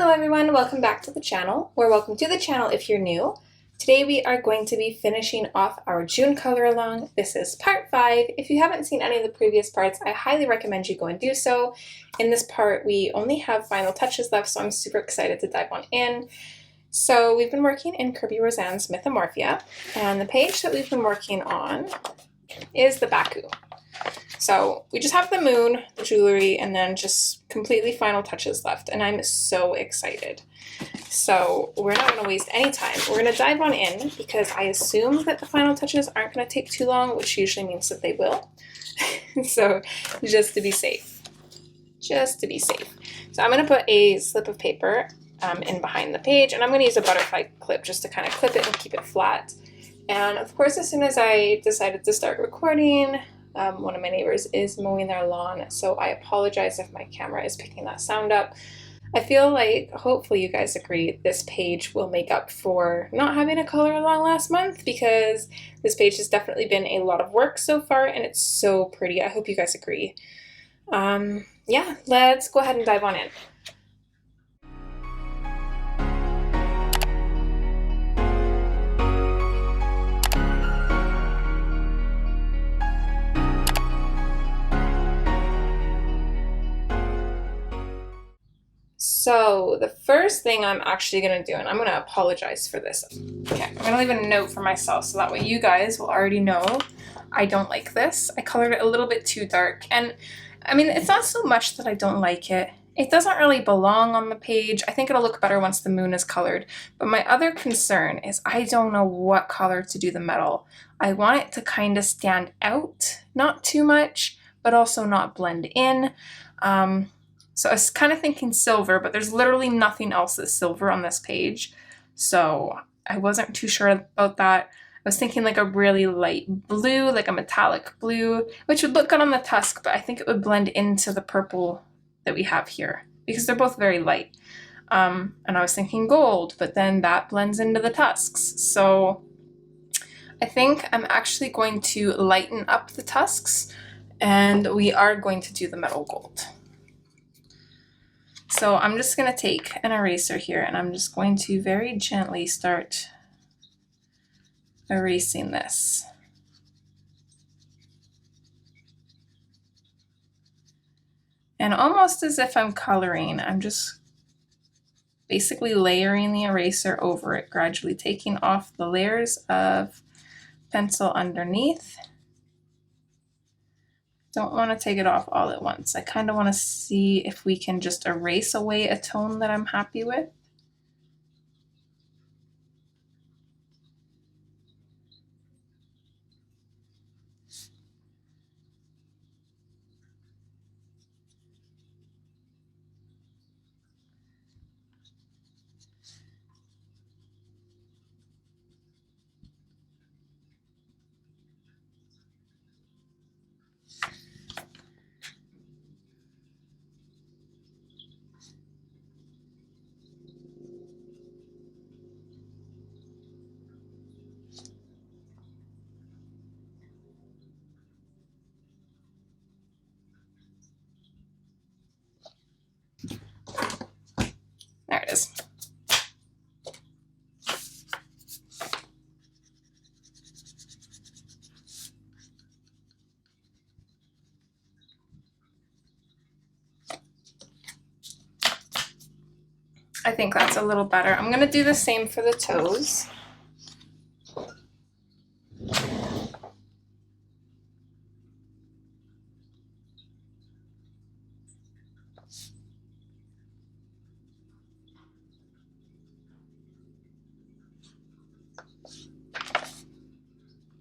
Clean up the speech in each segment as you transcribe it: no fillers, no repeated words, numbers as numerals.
Hello everyone, welcome back to the channel, or welcome to the channel if you're new. Today we are going to be finishing off our June color along. This is part 5. If you haven't seen any of the previous parts, I highly recommend you go and do so. In this part we only have final touches left, so I'm super excited to dive on in. So we've been working in Kerby Rosanes' Mythomorphia, and the page that we've been working on is the Baku. So we just have the moon, the jewelry, and then just completely final touches left, and I'm so excited. So we're not going to waste any time. We're going to dive on in because I assume that the final touches aren't going to take too long, which usually means that they will. So just to be safe. Just to be safe. So I'm going to put a slip of paper in behind the page, and I'm going to use a butterfly clip just to kind of clip it and keep it flat. And of course, as soon as I decided to start recording, one of my neighbors is mowing their lawn, so I apologize if my camera is picking that sound up. I feel like, hopefully you guys agree, this page will make up for not having a color along last month, because this page has definitely been a lot of work so far, and it's so pretty. I hope you guys agree. Yeah, let's go ahead and dive on in. So the first thing I'm actually going to do, and I'm going to apologize for this. Okay, I'm going to leave a note for myself so that way you guys will already know I don't like this. I colored it a little bit too dark, and I mean, it's not so much that I don't like it. It doesn't really belong on the page. I think it'll look better once the moon is colored. But my other concern is I don't know what color to do the metal. I want it to kind of stand out, not too much, but also not blend in. So I was kind of thinking silver, but there's literally nothing else that's silver on this page. So I wasn't too sure about that. I was thinking like a really light blue, like a metallic blue, which would look good on the tusk, but I think it would blend into the purple that we have here because they're both very light. And I was thinking gold, but then that blends into the tusks. So I think I'm actually going to lighten up the tusks, and we are going to do the metal gold. So I'm just going to take an eraser here, and I'm just going to very gently start erasing this. And almost as if I'm coloring, I'm just basically layering the eraser over it, gradually taking off the layers of pencil underneath. Don't want to take it off all at once. I kind of want to see if we can just erase away a tone that I'm happy with. There it is. I think that's a little better. I'm going to do the same for the toes.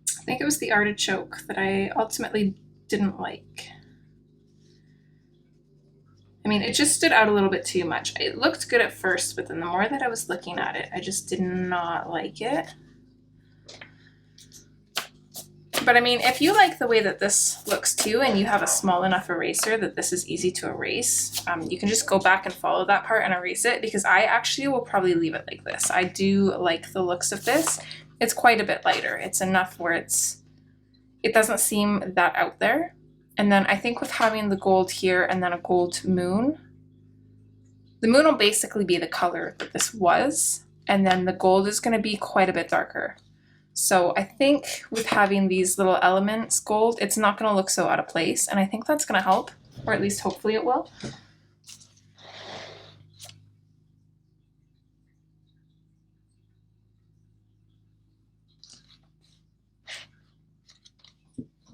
I think it was the artichoke that I ultimately didn't like. I mean, it just stood out a little bit too much. It looked good at first, but then the more that I was looking at it, I just did not like it. But I mean, if you like the way that this looks too, and you have a small enough eraser that this is easy to erase, you can just go back and follow that part and erase it, because I actually will probably leave it like this. I do like the looks of this. It's quite a bit lighter. It's enough where it doesn't seem that out there. And then I think with having the gold here and then a gold moon, The moon will basically be the color that this was, and then the gold is going to be quite a bit darker. So I think with having these little elements gold, it's not going to look so out of place, and I think that's going to help, or at least hopefully it will.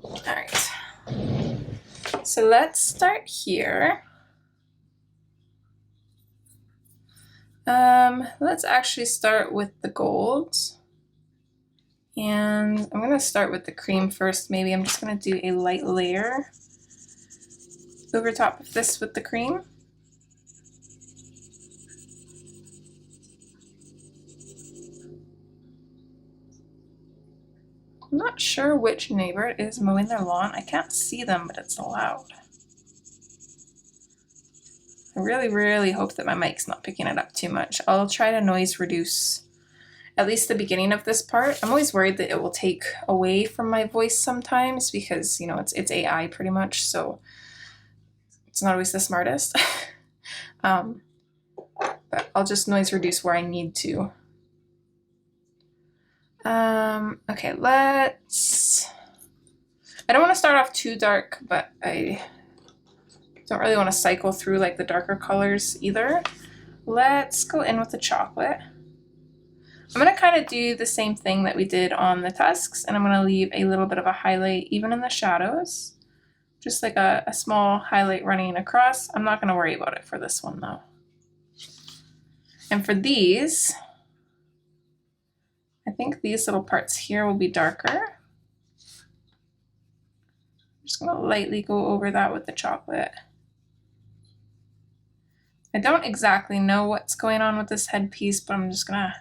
All right, so let's start here. Let's actually start with the golds. And I'm going to start with the cream first. Maybe I'm just going to do a light layer over top of this with the cream. I'm not sure which neighbor is mowing their lawn. I can't see them, but it's loud. I really, really hope that my mic's not picking it up too much. I'll try to noise reduce at least the beginning of this part. I'm always worried that it will take away from my voice sometimes because, you know, it's AI pretty much, so it's not always the smartest. But I'll just noise reduce where I need to. Okay, I don't want to start off too dark, but I don't really want to cycle through like the darker colors either. Let's go in with the chocolate. I'm going to kind of do the same thing that we did on the tusks, and I'm going to leave a little bit of a highlight even in the shadows. Just like a small highlight running across. I'm not going to worry about it for this one though. And for these, I think these little parts here will be darker. I'm just going to lightly go over that with the chocolate. I don't exactly know what's going on with this headpiece, but I'm just going to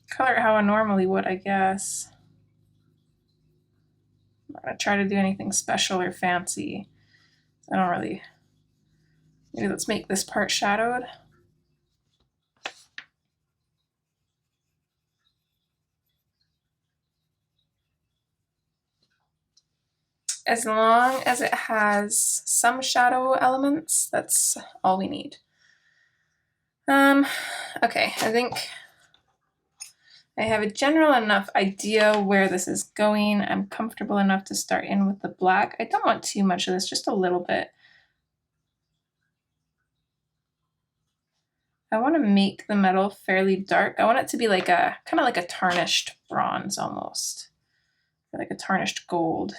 color it how I normally would, I guess. I'm not going to try to do anything special or fancy. I don't really... Maybe let's make this part shadowed. As long as it has some shadow elements, that's all we need. Okay, I think I have a general enough idea where this is going. I'm comfortable enough to start in with the black. I don't want too much of this, just a little bit. I want to make the metal fairly dark. I want it to be like a kind of like a tarnished bronze almost, or like a tarnished gold.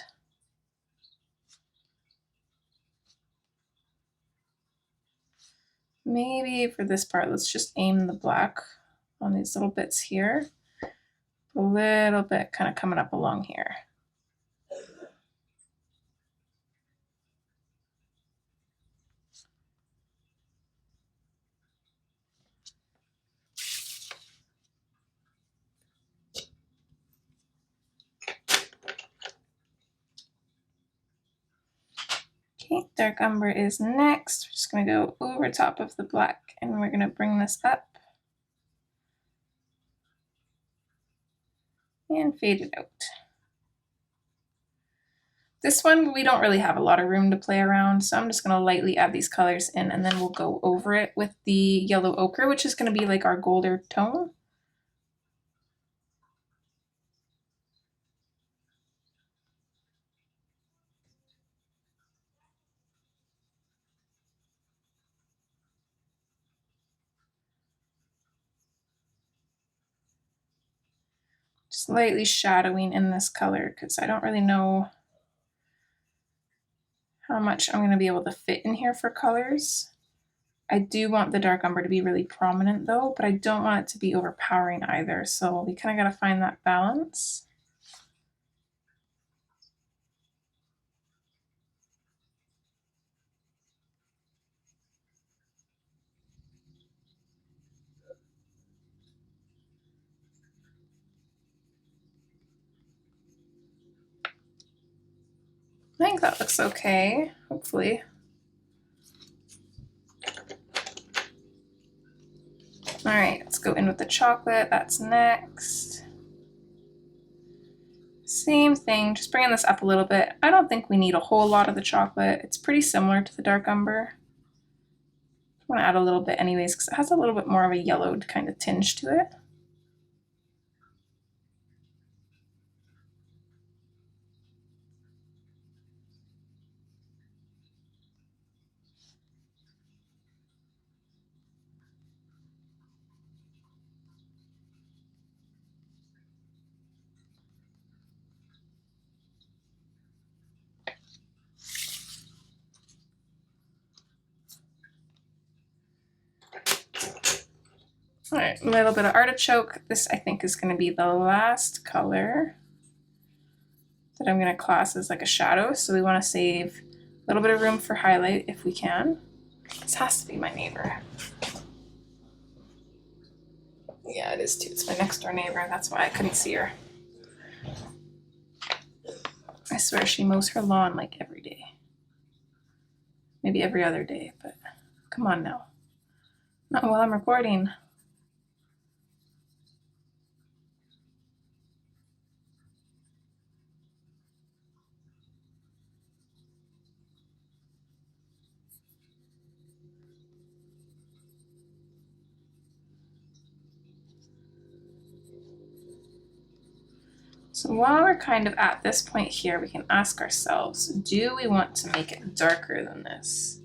Maybe for this part, let's just aim the black on these little bits here. A little bit kind of coming up along here. Okay, dark umber is next. We're just going to go over top of the black and we're going to bring this up and fade it out. This one, we don't really have a lot of room to play around, so I'm just going to lightly add these colors in and then we'll go over it with the yellow ochre, which is going to be like our golder tone. Just lightly shadowing in this color because I don't really know how much I'm going to be able to fit in here for colors. I do want the dark umber to be really prominent though, but I don't want it to be overpowering either. So we kind of got to find that balance. I think that looks okay, hopefully. All right, let's go in with the chocolate. That's next. Same thing, just bringing this up a little bit. I don't think we need a whole lot of the chocolate. It's pretty similar to the dark umber. I'm going to add a little bit anyways because it has a little bit more of a yellowed kind of tinge to it. All right, a little bit of artichoke. This I think is going to be the last color that I'm going to class as like a shadow. So we want to save a little bit of room for highlight if we can. This has to be my neighbor. Yeah, it is too. It's my next door neighbor. That's why I couldn't see her. I swear she mows her lawn like every day. Maybe every other day, but come on now. Not while I'm recording. So while we're kind of at this point here, we can ask ourselves, do we want to make it darker than this?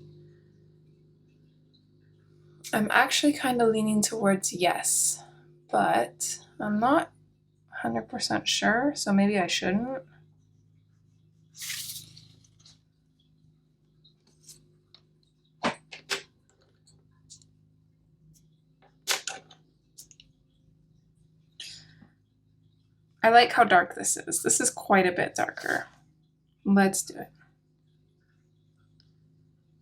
I'm actually kind of leaning towards yes, but I'm not 100% sure, so maybe I shouldn't. I like how dark this is. This is quite a bit darker. Let's do it.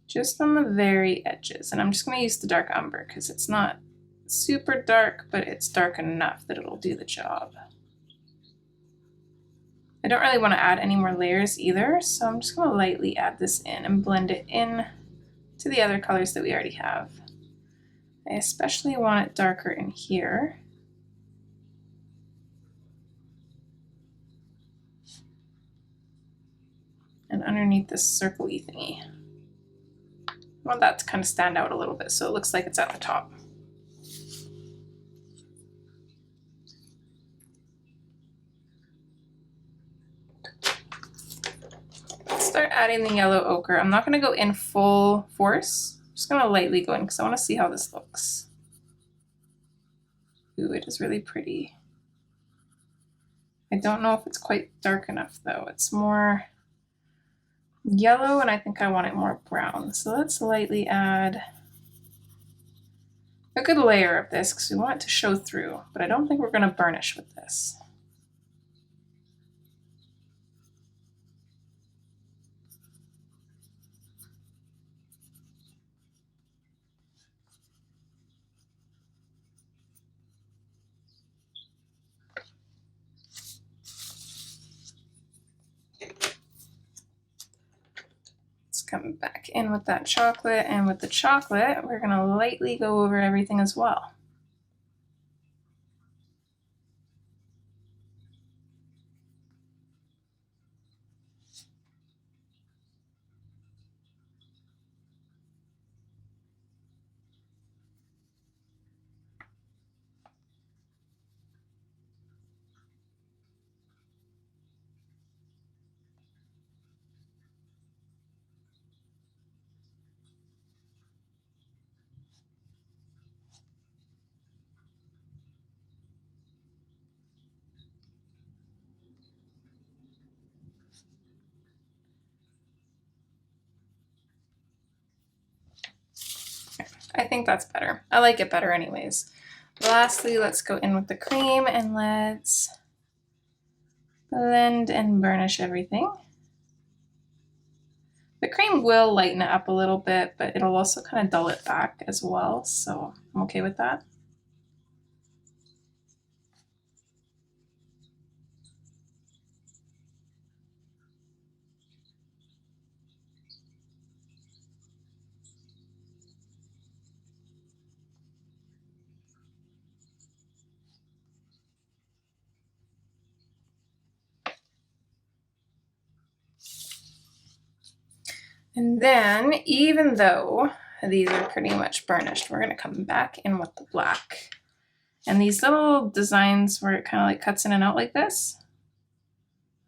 Just on the very edges. And I'm just going to use the dark umber because it's not super dark, but it's dark enough that it'll do the job. I don't really want to add any more layers either, so I'm just going to lightly add this in and blend it in to the other colors that we already have. I especially want it darker in here. And underneath this circle-y thingy. I want that to kind of stand out a little bit so it looks like it's at the top. Let's start adding the yellow ochre. I'm not going to go in full force. I'm just going to lightly go in because I want to see how this looks. Ooh, it is really pretty. I don't know if it's quite dark enough though. It's more yellow and I think I want it more brown. So let's lightly add a good layer of this because we want it to show through, but I don't think we're going to burnish with this. Come back in with that chocolate, and with the chocolate we're going to lightly go over everything as well. I think that's better. I like it better anyways. Lastly, let's go in with the cream and let's blend and burnish everything. The cream will lighten it up a little bit, but it'll also kind of dull it back as well, so I'm okay with that. And then, even though these are pretty much burnished. We're gonna come back in with the black. And these little designs where it kind of like cuts in and out like this,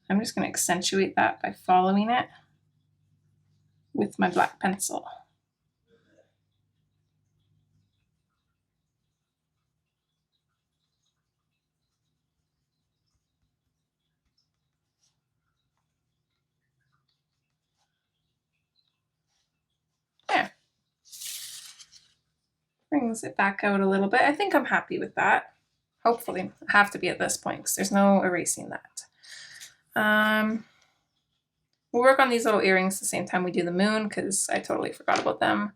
I'm just gonna accentuate that by following it with my black pencil. There. Brings it back out a little bit. I think I'm happy with that. Hopefully, I have to be at this point because there's no erasing that. We'll work on these little earrings the same time we do the moon because I totally forgot about them.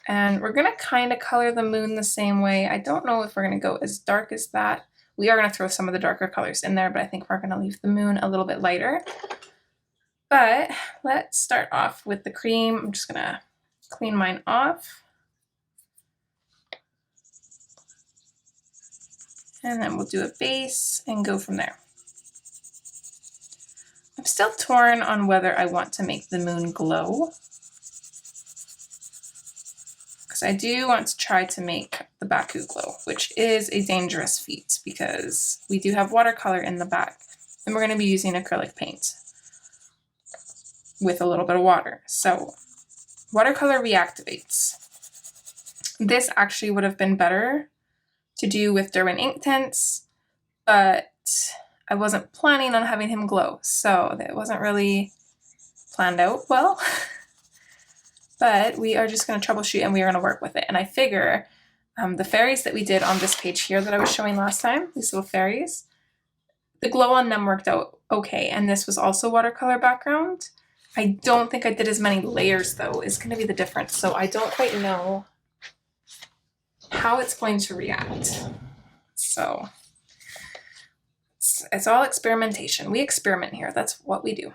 And we're gonna kind of color the moon the same way. I don't know if we're gonna go as dark as that. We are gonna throw some of the darker colors in there, but I think we're gonna leave the moon a little bit lighter. But let's start off with the cream. I'm just gonna clean mine off. And then we'll do a base and go from there. I'm still torn on whether I want to make the moon glow, because I do want to try to make the Baku glow, which is a dangerous feat because we do have watercolor in the back and we're going to be using acrylic paint with a little bit of water. So watercolor reactivates. This actually would have been better to do with Derwent ink tints, but I wasn't planning on having him glow, so it wasn't really planned out well. But we are just going to troubleshoot and we are going to work with it. And I figure the fairies that we did on this page here that I was showing last time, these little fairies, the glow on them worked out okay. And this was also watercolor background. I don't think I did as many layers though, is going to be the difference. So I don't quite know how it's going to react. So it's all experimentation. We experiment here. That's what we do.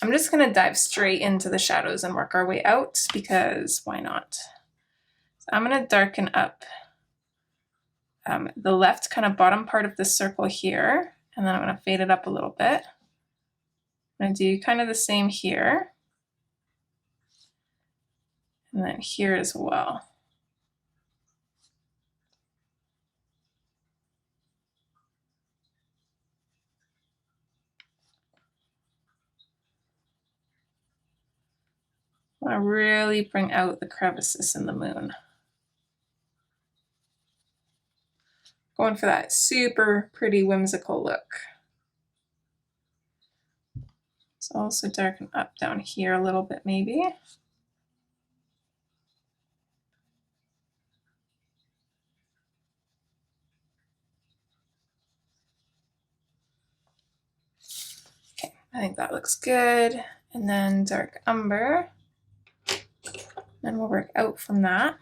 I'm just going to dive straight into the shadows and work our way out because why not? So I'm going to darken up the left kind of bottom part of this circle here, and then I'm going to fade it up a little bit. I'm going to do kind of the same here, and then here as well. I want to really bring out the crevices in the moon. Going for that super pretty whimsical look. Let's also darken up down here a little bit maybe. Okay, I think that looks good. And then dark umber. And we'll work out from that.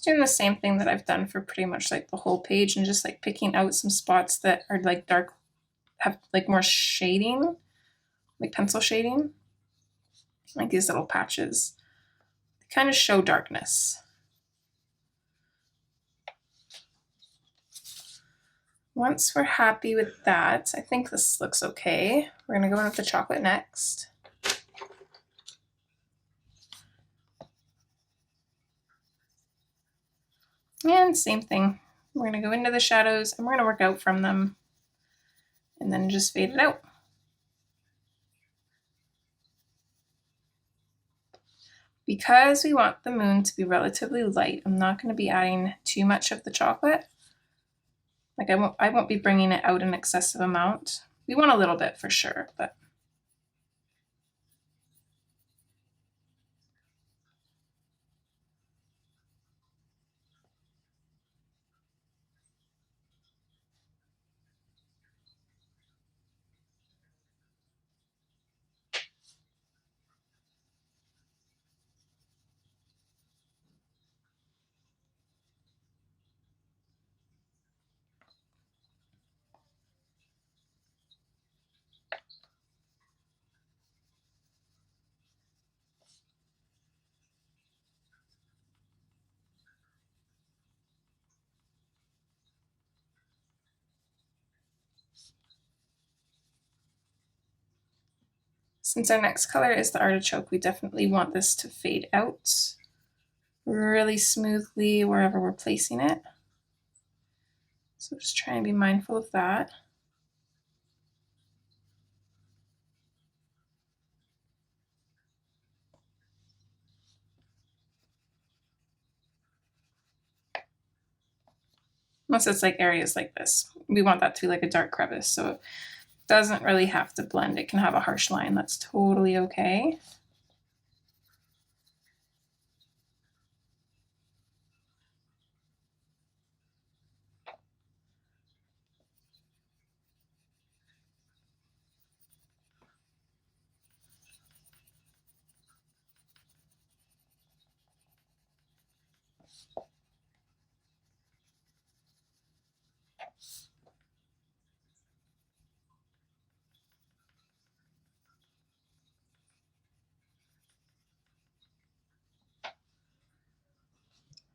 Just doing the same thing that I've done for pretty much like the whole page, and just like picking out some spots that are like dark, have like more shading, like pencil shading, like these little patches. They kind of show darkness. Once we're happy with that, I think this looks okay. We're gonna go in with the chocolate next. And same thing. We're gonna go into the shadows and we're gonna work out from them and then just fade it out. Because we want the moon to be relatively light, I'm not gonna be adding too much of the chocolate. Like I won't be bringing it out an excessive amount. We want a little bit for sure, but since our next color is the artichoke, we definitely want this to fade out really smoothly wherever we're placing it. So just try and be mindful of that. Unless it's like areas like this. We want that to be like a dark crevice, so it doesn't really have to blend. It can have a harsh line. That's totally okay.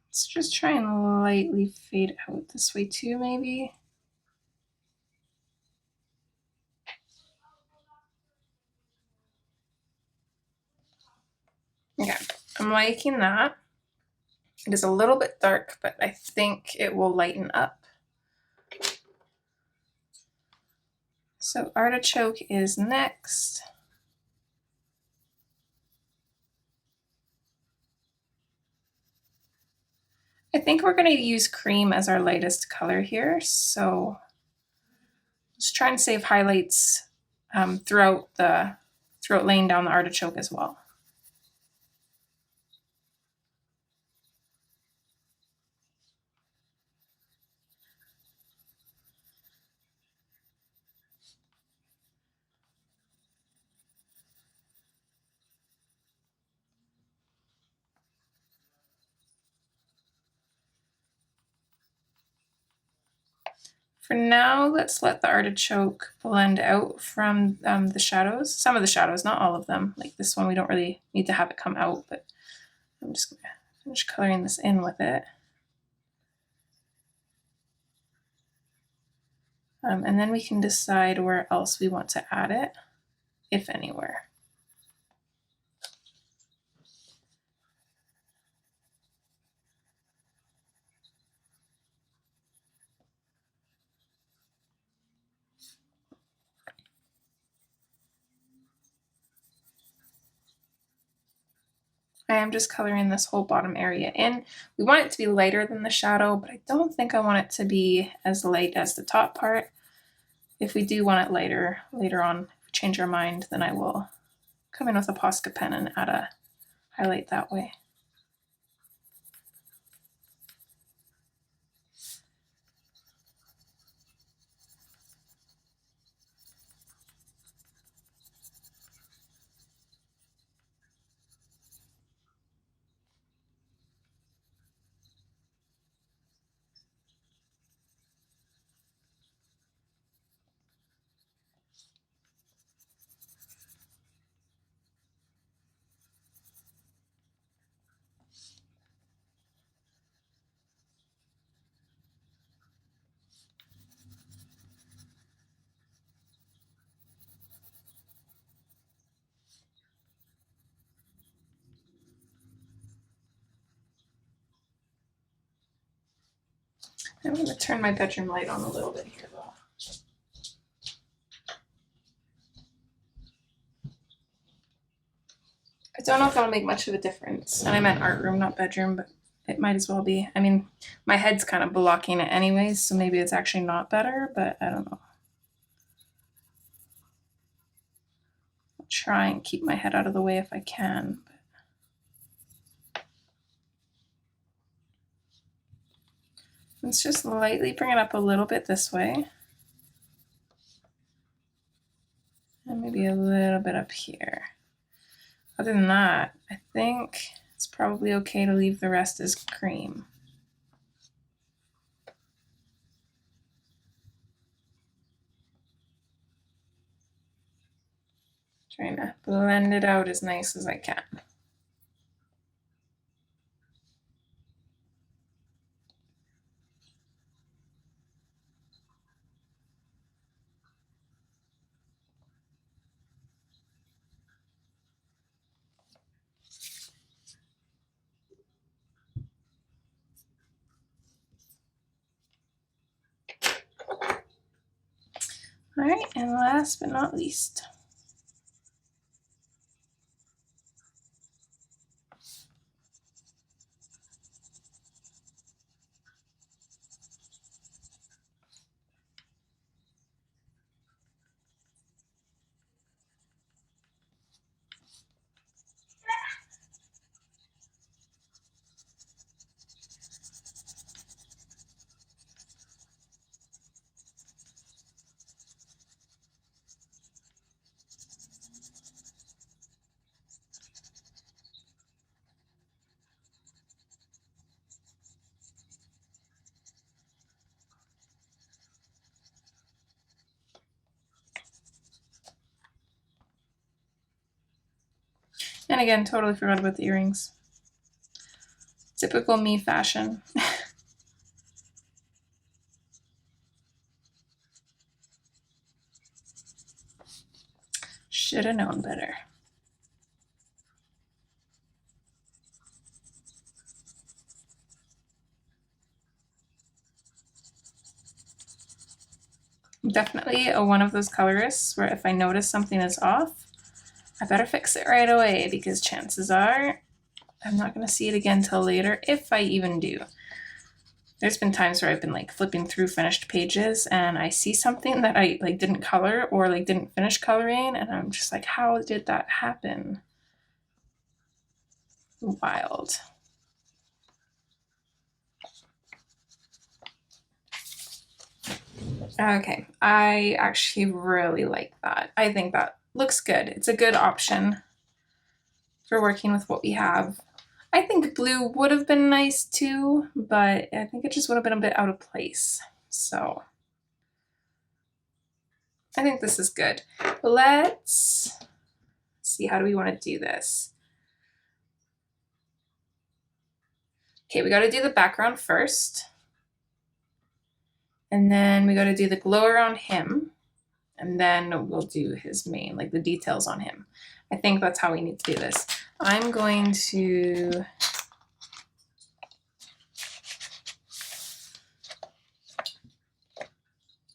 Let's just try and lightly fade out this way too, maybe. Okay, I'm liking that. It is a little bit dark, but I think it will lighten up. So artichoke is next. I think we're going to use cream as our lightest color here, so just try and save highlights throughout laying down the artichoke as well. For now, let's let the artichoke blend out from the shadows. Some of the shadows, not all of them. Like this one, we don't really need to have it come out, but I'm just going to finish coloring this in with it. And then we can decide where else we want to add it, if anywhere. I am just coloring this whole bottom area in. We want it to be lighter than the shadow, but I don't think I want it to be as light as the top part. If we do want it lighter later on, if we change our mind, then I will come in with a Posca pen and add a highlight that way. I'm going to turn my bedroom light on a little bit here though. I don't know if that'll make much of a difference. And I meant art room, not bedroom, but it might as well be. I mean, my head's kind of blocking it anyways, so maybe it's actually not better, but I don't know. I'll try and keep my head out of the way if I can. Let's just lightly bring it up a little bit this way. And maybe a little bit up here. Other than that, I think it's probably okay to leave the rest as cream. Trying to blend it out as nice as I can. All right, and last but not least, and again, totally forgot about the earrings. Typical me fashion. Should have known better. I'm definitely one of those colorists where if I notice something is off, I better fix it right away because chances are I'm not going to see it again till later, if I even do. There's been times where I've been like flipping through finished pages and I see something that I like didn't color or like didn't finish coloring, and I'm just like, how did that happen? Wild. Okay, I actually really like that. I think that looks good. It's a good option for working with what we have. I think blue would have been nice too, but I think it just would have been a bit out of place. So I think this is good. Let's see, how do we want to do this? Okay, we got to do the background first. And then we got to do the glow around him. And then we'll do his mane, like the details on him. I think that's how we need to do this. I'm going to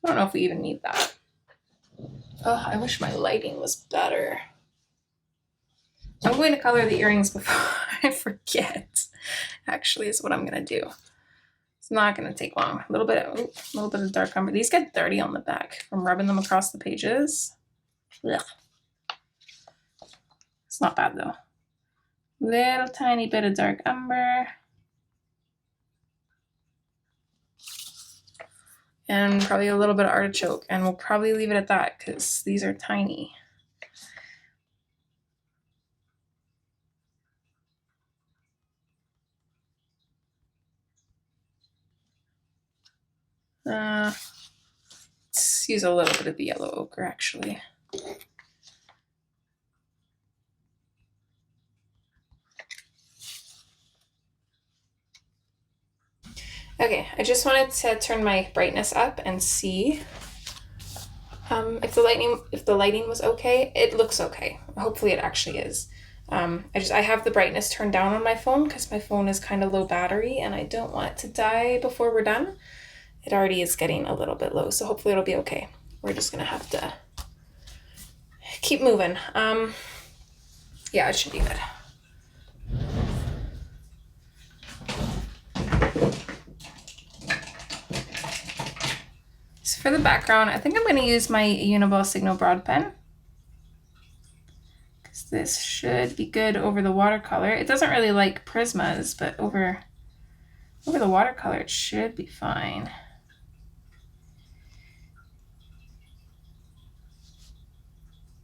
I don't know if we even need that. Oh, I wish my lighting was better. I'm going to color the earrings before I forget, actually, is what I'm going to do. It's not going to take long. A little bit of dark umber. These get dirty on the back from rubbing them across the pages. Ugh. It's not bad though. Little tiny bit of dark umber. And probably a little bit of artichoke, and we'll probably leave it at that because these are tiny. Let's use a little bit of the yellow ochre actually. Okay, I just wanted to turn my brightness up and see if the lighting was okay. It looks okay. Hopefully it actually is. I have the brightness turned down on my phone because my phone is kind of low battery and I don't want it to die before we're done. it already is getting a little bit low, so hopefully it'll be okay. We're just gonna have to keep moving. Yeah, it should be good. So for the background, I think I'm gonna use my Uniball Signal Broad Pen, because this should be good over the watercolor. It doesn't really like Prismas, but over the watercolor, it should be fine.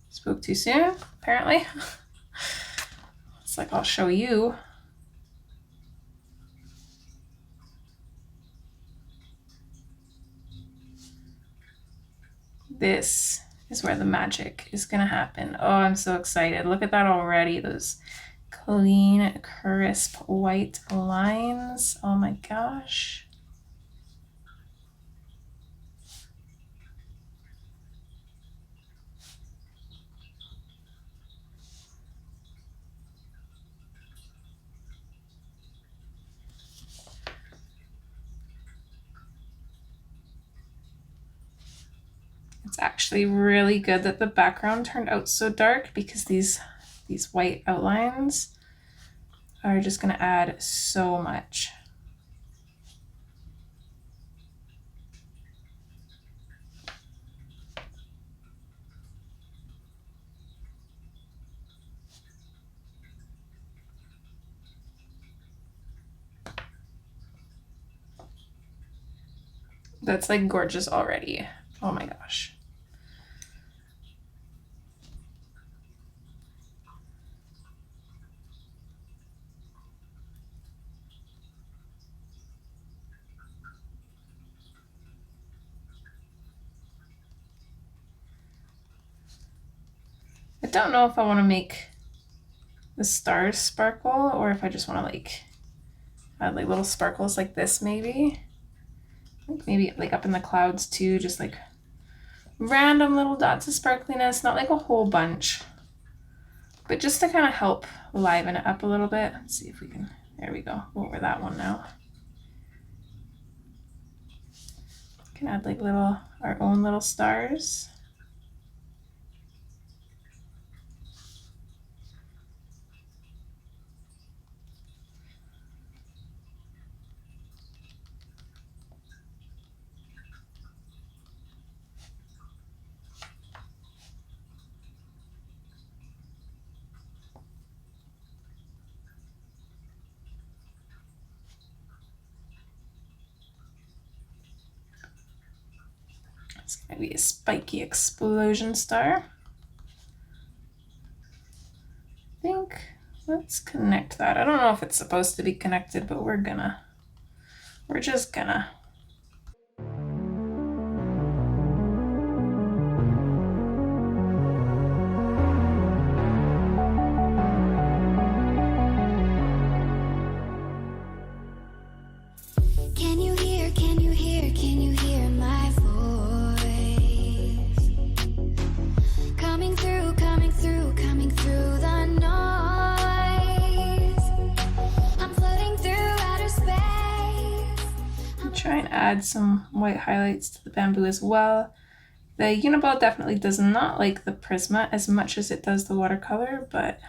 Spoke too soon, apparently. It's like, I'll show you. This is where the magic is gonna happen. Oh, I'm so excited. Look at that already. Those clean, crisp, white lines. Oh my gosh. It's actually really good that the background turned out so dark, because these white outlines are just going to add so much. That's like gorgeous already. Oh my gosh. I don't know if I want to make the stars sparkle, or if I just want to like add like little sparkles like this maybe. Maybe like up in the clouds too, just like random little dots of sparkliness, not like a whole bunch, but just to kind of help liven it up a little bit. Let's see if we can, there we go, go over that one now. Can add like our own little stars. It's going to be a spiky explosion star. I think, let's connect that. I don't know if it's supposed to be connected, but we're just gonna. Try and add some white highlights to the bamboo as well. The Uniball definitely does not like the Prisma as much as it does the watercolor, but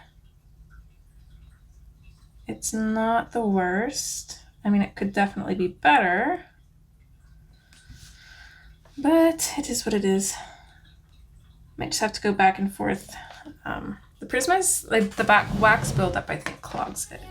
it's not the worst. I mean, it could definitely be better, but it is what it is. Might just have to go back and forth. The Prisma's, like the back wax buildup, I think clogs it.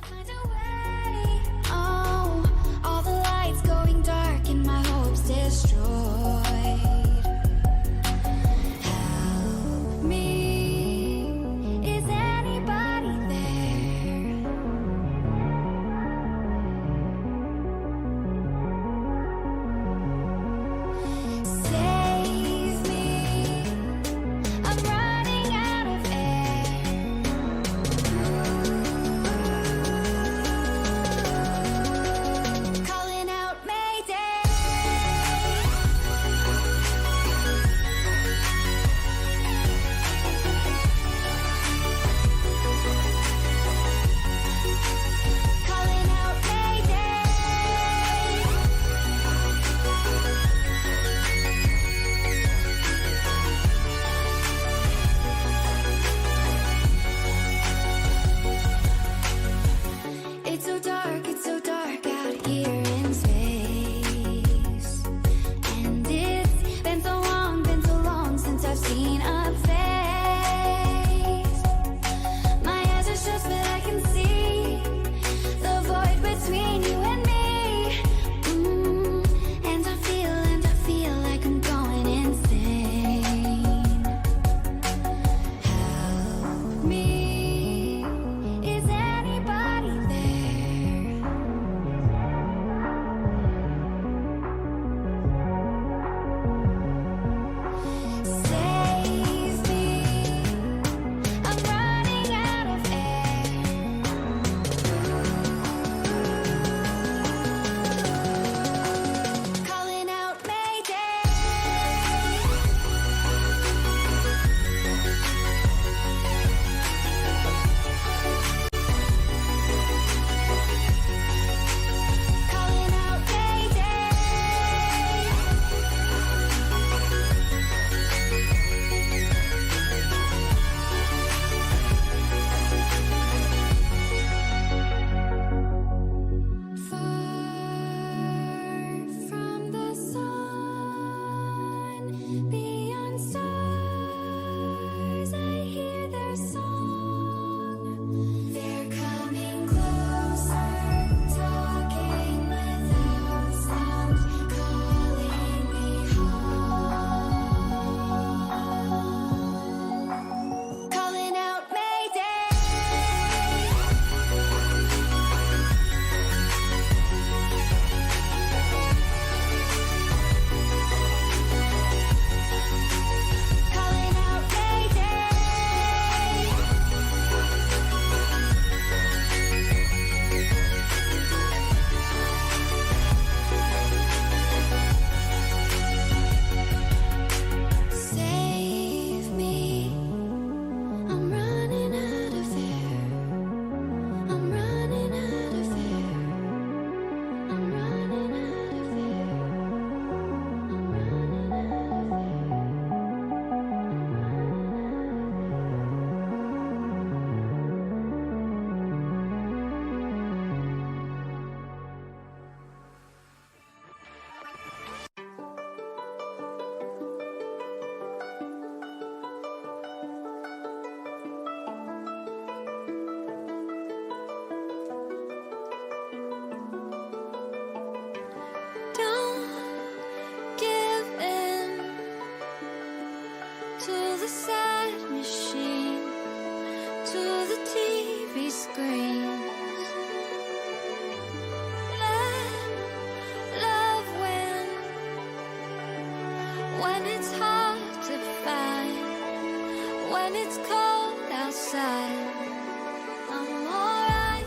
saddle. I'm alright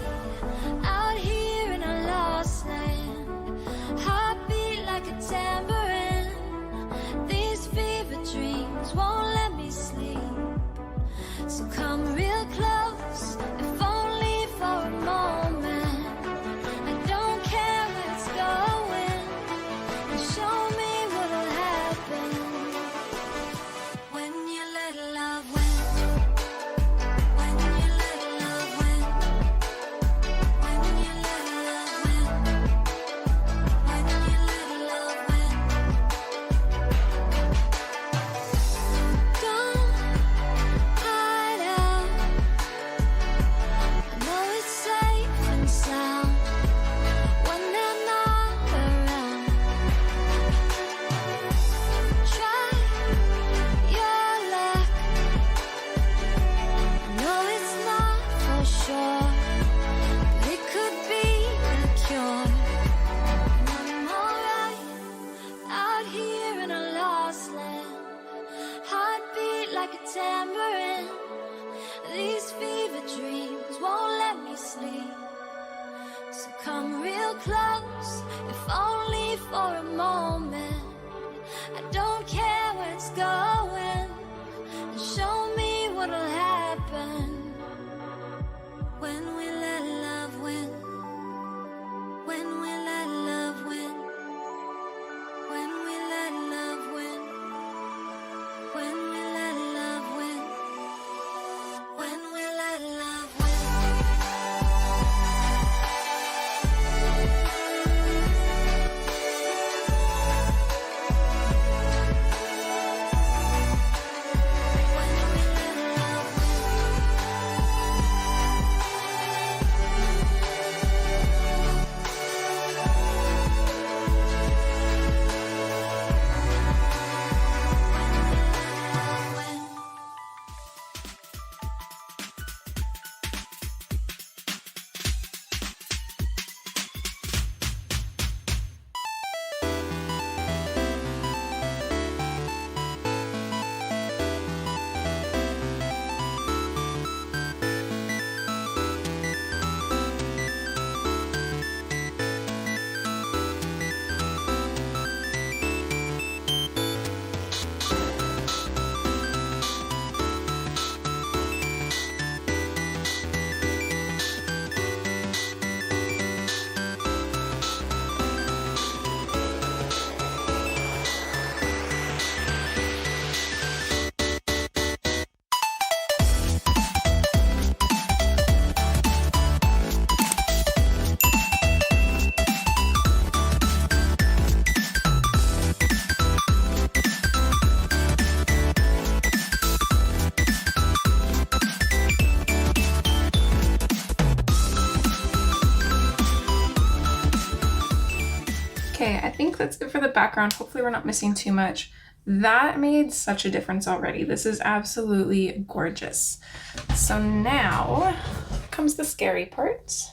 out here in a lost land. Heartbeat like a tambourine. These fever dreams won't let me sleep. So come real close, if only for a moment. I don't care where it's going, and show me what'll happen when you let love win. When you let love win. When you let love win. When you let love win. Don't hide out. I know it's safe and sound when they're not around. Try your luck. I know it's not for sure, but it could be a cure. And I'm alright out here in a lost land. Heartbeat like a tambourine. These fever dreams won't let me sleep. So come real close, if only for a moment. I don't care where it's going, and show me what'll happen when we let love win. When we let love win. When we let love win. When we let love win. When we let love win. When we let love win. Okay, I think that's it for the background. Hopefully we're not missing too much. That made such a difference already. This is absolutely gorgeous. So now comes the scary part.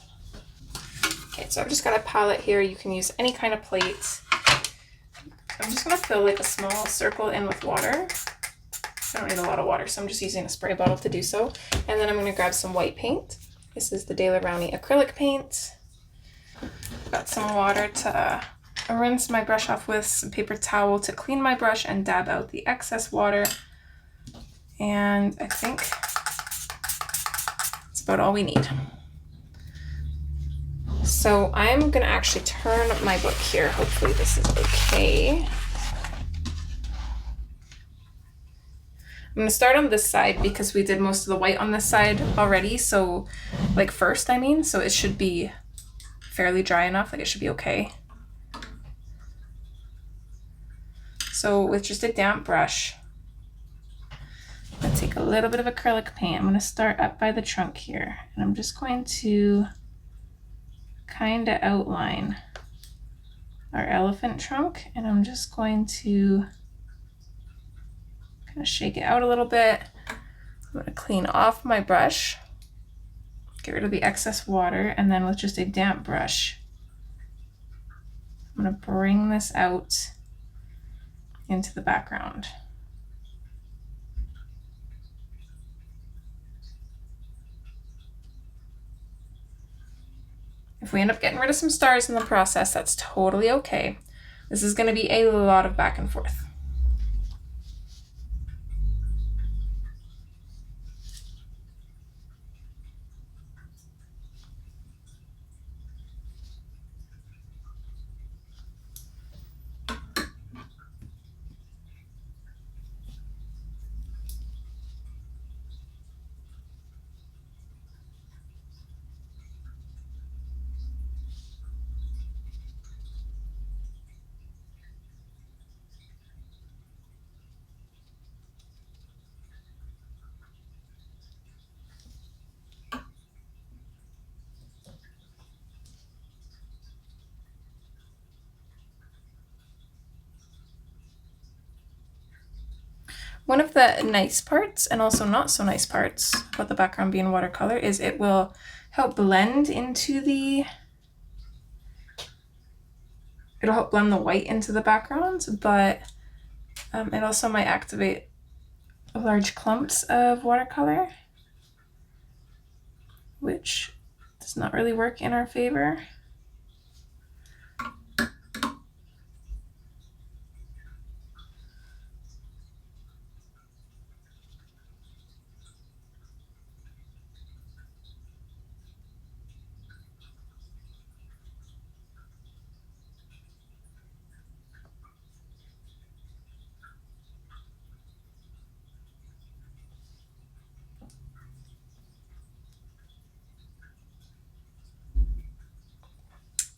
Okay, so I've just got a palette here. You can use any kind of plate. I'm just gonna fill like a small circle in with water. I don't need a lot of water, so I'm just using a spray bottle to do so. And then I'm gonna grab some white paint. This is the De La Rowney acrylic paint. Got some water to rinse my brush off with, some paper towel to clean my brush and dab out the excess water. And I think that's about all we need. So I'm gonna actually turn my book here. Hopefully this is okay. I'm gonna start on this side because we did most of the white on this side already. So like first, I mean, so it should be fairly dry enough, like it should be okay. So with just a damp brush, I'm gonna take a little bit of acrylic paint. I'm gonna start up by the trunk here, and I'm just going to kind of outline our elephant trunk, and I'm just going to kind of shake it out a little bit. I'm gonna clean off my brush, get rid of the excess water, and then with just a damp brush, I'm gonna bring this out into the background. If we end up getting rid of some stars in the process, that's totally okay. This is going to be a lot of back and forth. One of the nice parts, and also not so nice parts, about the background being watercolor is it will help blend into the, it'll help blend the white into the background, but it also might activate large clumps of watercolor, which does not really work in our favor.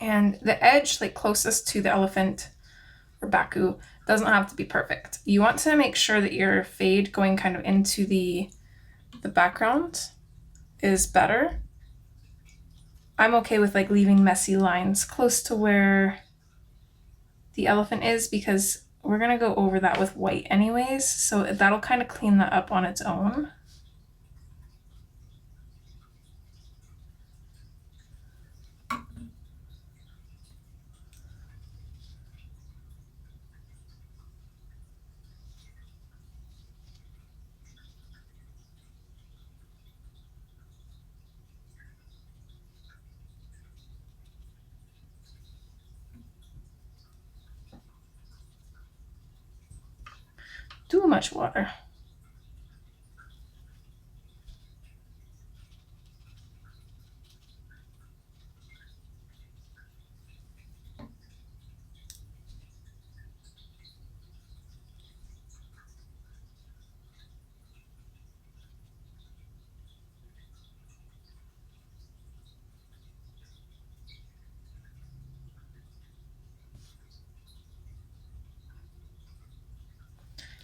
And the edge, like closest to the elephant or Baku, doesn't have to be perfect. You want to make sure that your fade going kind of into the background is better. I'm okay with like leaving messy lines close to where the elephant is because we're gonna go over that with white anyways, so that'll kind of clean that up on its own. Too much water.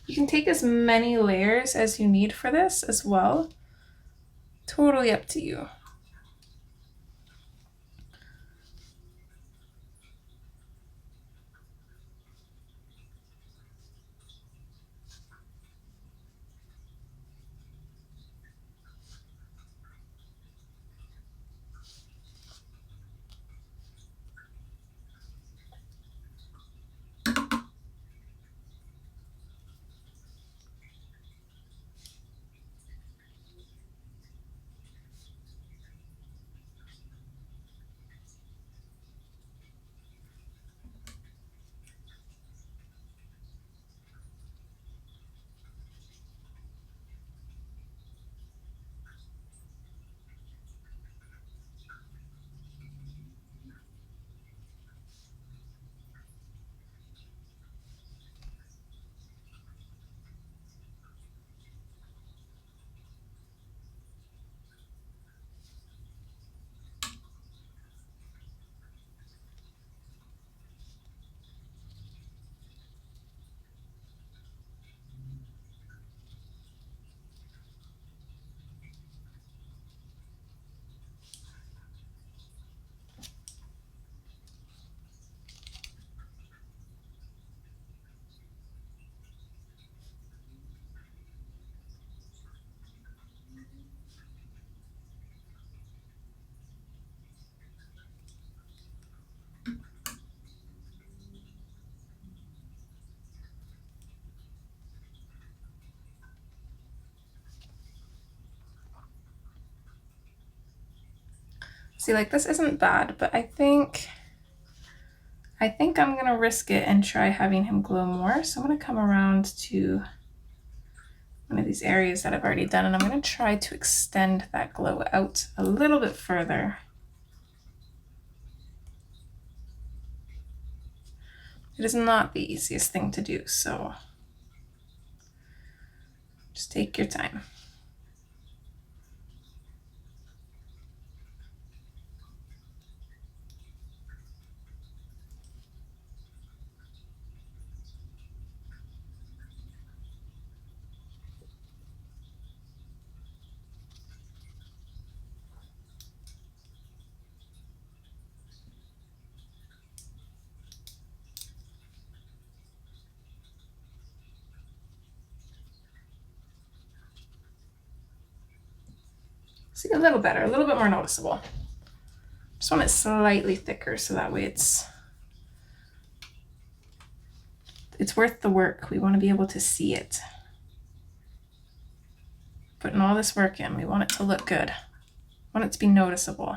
You can take as many layers as you need for this as well. Totally up to you. See, like this isn't bad, but I think I'm gonna risk it and try having him glow more. So I'm gonna come around to one of these areas that I've already done, and I'm gonna try to extend that glow out a little bit further. It is not the easiest thing to do, so just take your time. See, a little better, a little bit more noticeable. Just want it slightly thicker so that way it's worth the work. We want to be able to see it. Putting all this work in, we want it to look good. We want it to be noticeable.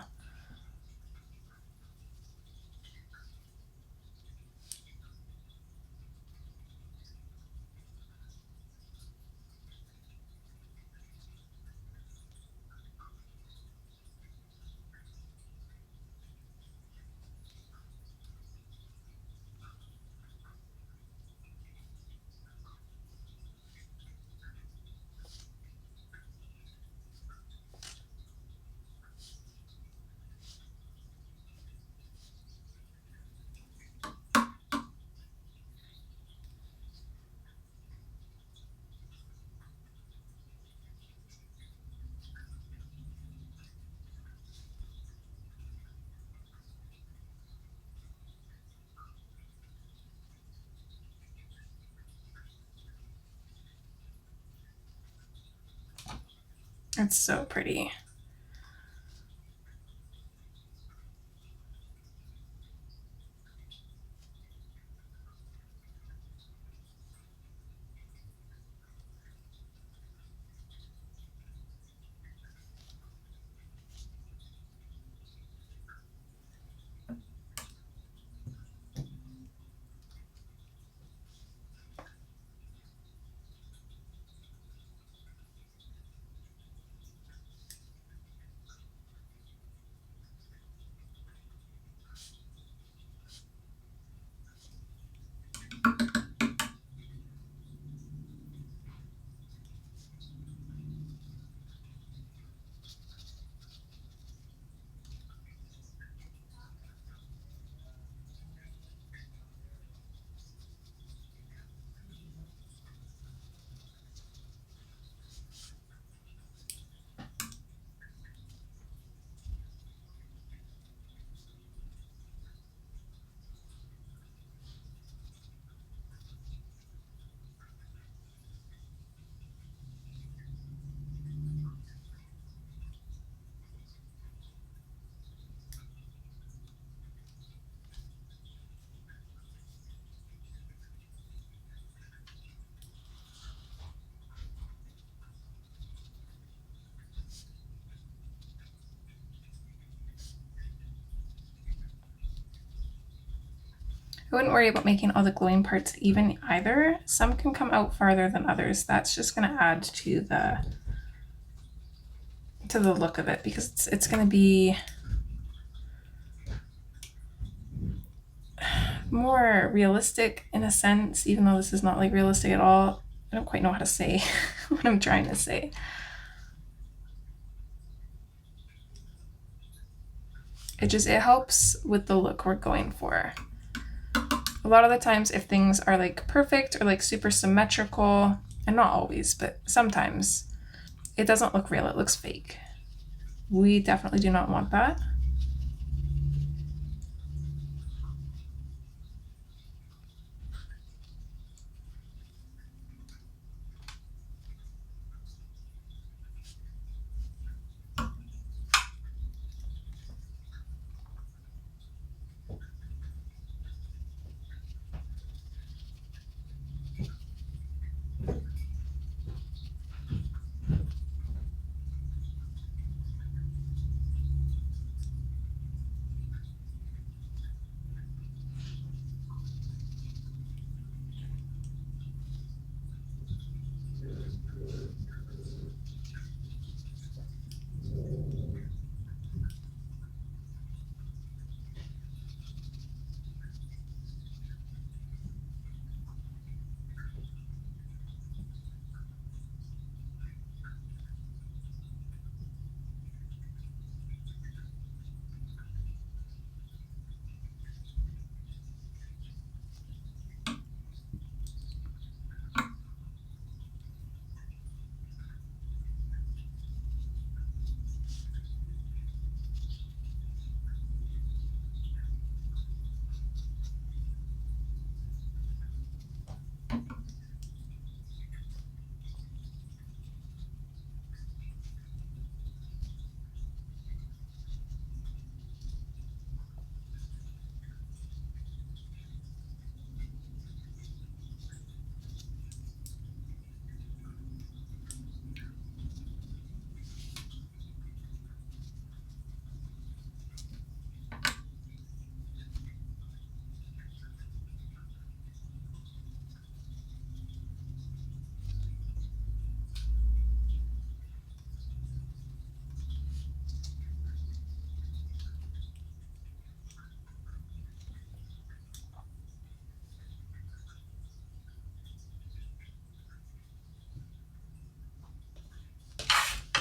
It's so pretty. I wouldn't worry about making all the glowing parts even either. Some can come out farther than others. That's just going to add to the look of it, because it's going to be more realistic in a sense, even though this is not like realistic at all. I don't quite know how to say what I'm trying to say. It helps with the look we're going for. A lot of the times if things are like perfect or like super symmetrical, and not always, but sometimes, it doesn't look real, it looks fake. We definitely do not want that.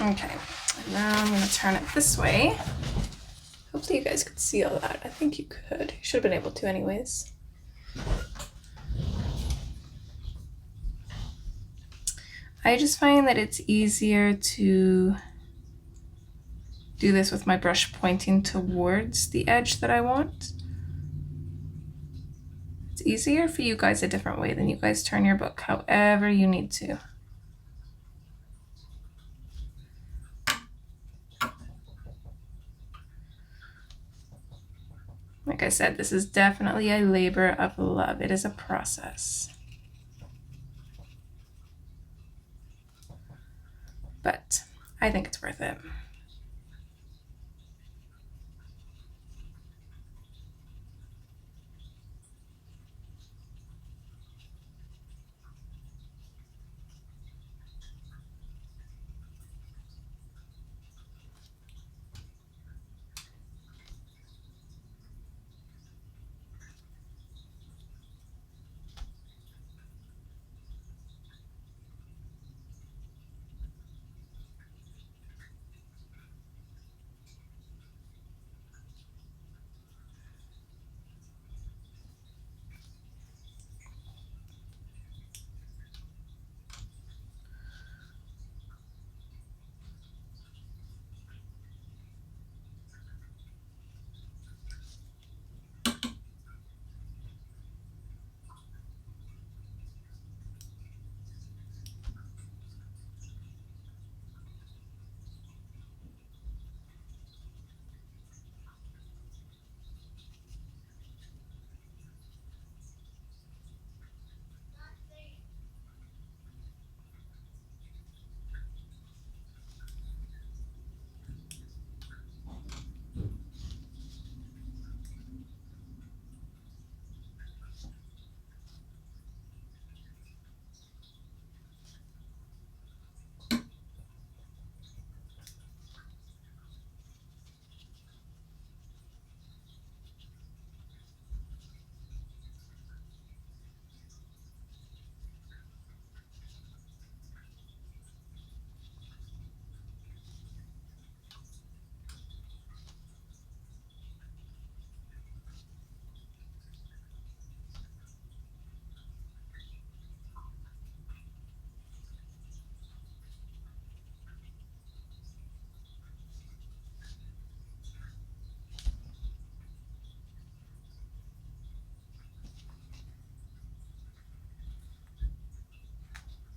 Okay, and now I'm going to turn it this way. Hopefully you guys could see all that. I think you could. You should have been able to anyways. I just find that it's easier to do this with my brush pointing towards the edge that I want. It's easier for you guys a different way, then you guys turn your book however you need to. Like I said, this is definitely a labor of love. It is a process. But I think it's worth it.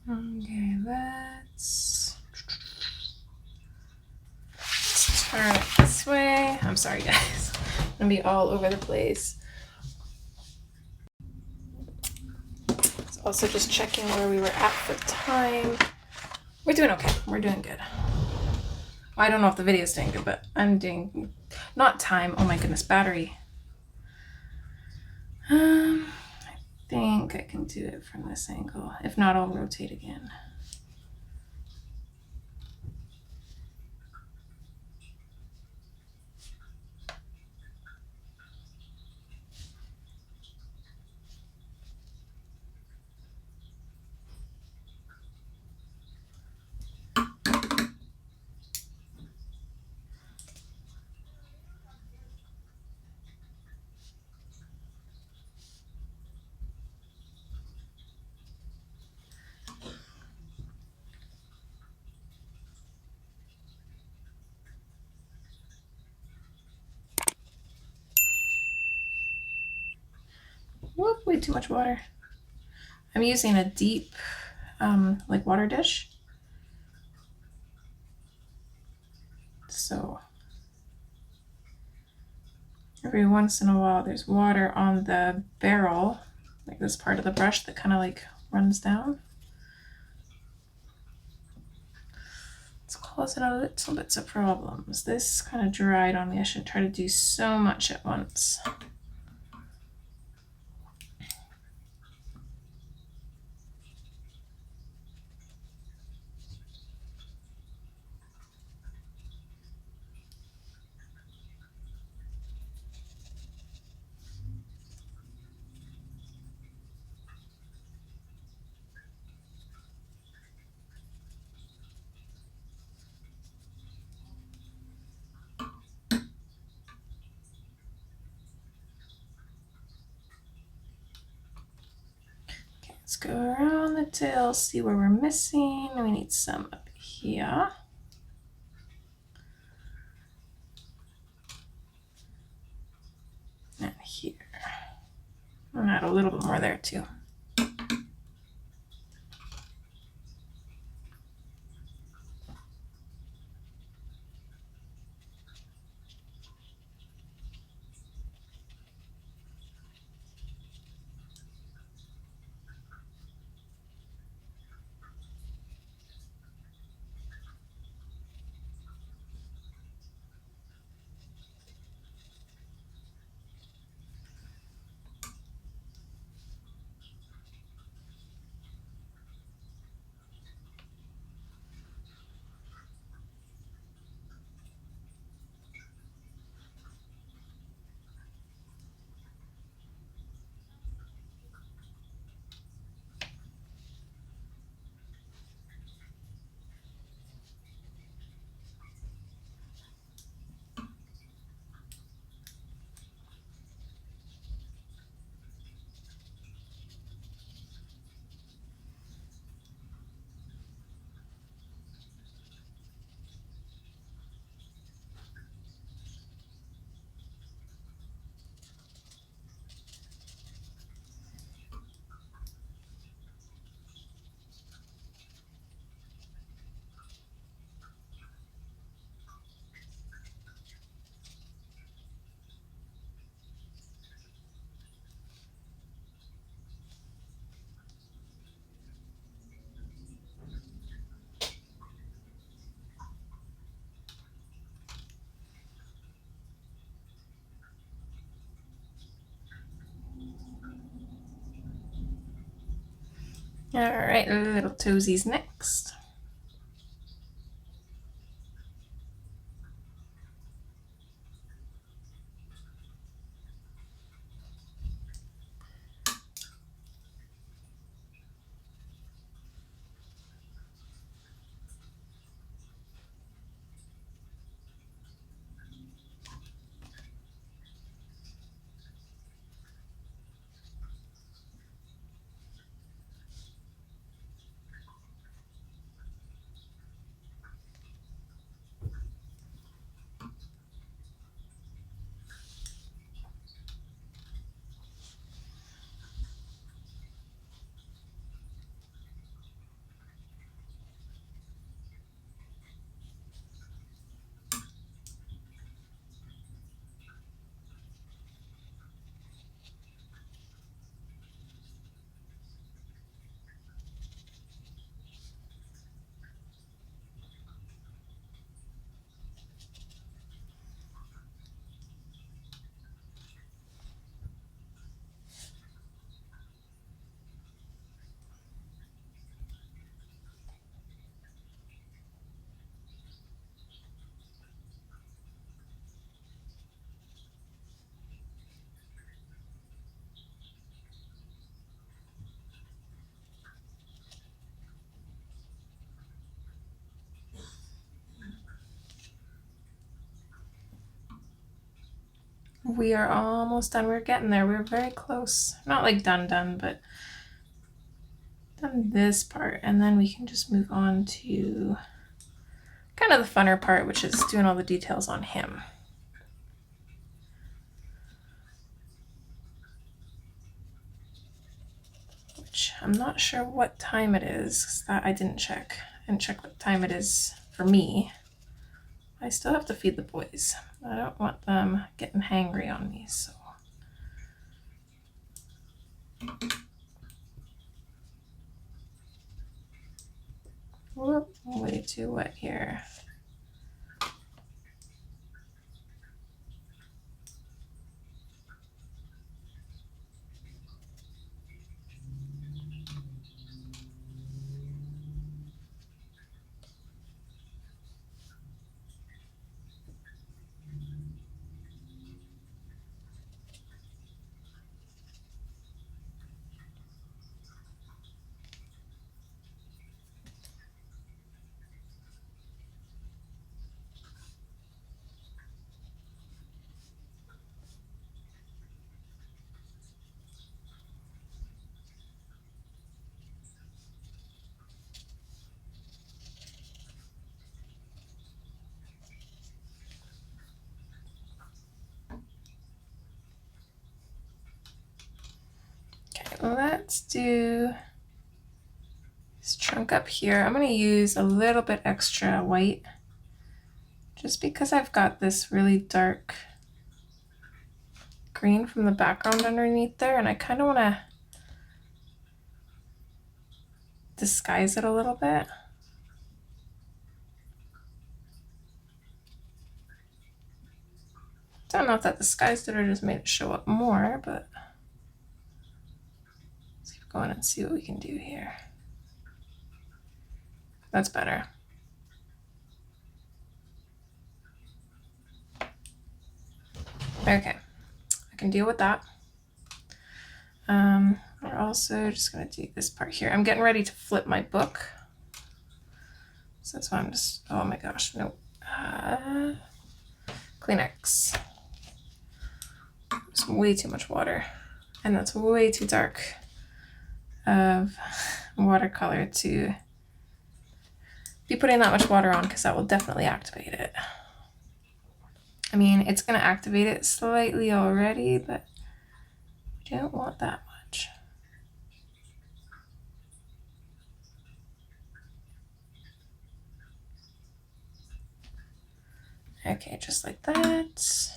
Okay, let's turn it this way. I'm sorry, guys. I'm gonna be all over the place. Also just checking where we were at for time. We're doing okay. We're doing good. I don't know if the video is doing good, but I'm doing not time. Oh my goodness, battery. I think I can do it from this angle. If not, I'll rotate again. Whoop, way too much water. I'm using a deep, like water dish. So every once in a while there's water on the barrel, like this part of the brush that kind of like runs down. It's causing a little bits of problems. This kind of dried on me. I shouldn't try to do so much at once. Let's go around the tail, see where we're missing. We need some up here. And here. And add a little bit more there too. All right, little toesies next. We are almost done. We're getting there. We're very close. Not like done, but done this part. And then we can just move on to kind of the funner part, which is doing all the details on him. Which I'm not sure what time it is, 'cause that I didn't check. I didn't check what time it is for me. I still have to feed the boys. I don't want them getting hangry on me, so. Whoop, way too wet here. let's do this chunk up here. I'm going to use a little bit extra white just because I've got this really dark green from the background underneath there, and I kind of want to disguise it a little bit. Don't know if that disguised it or just made it show up more, but let's keep going and see what we can do here. That's better. Okay, I can deal with that. We're also just going to do this part here. I'm getting ready to flip my book. So that's why I'm just, oh my gosh, no. Kleenex. There's way too much water. And that's way too dark of watercolor to be putting that much water on, because that will definitely activate it. I mean, it's going to activate it slightly already, but we don't want that much. Okay, just like that.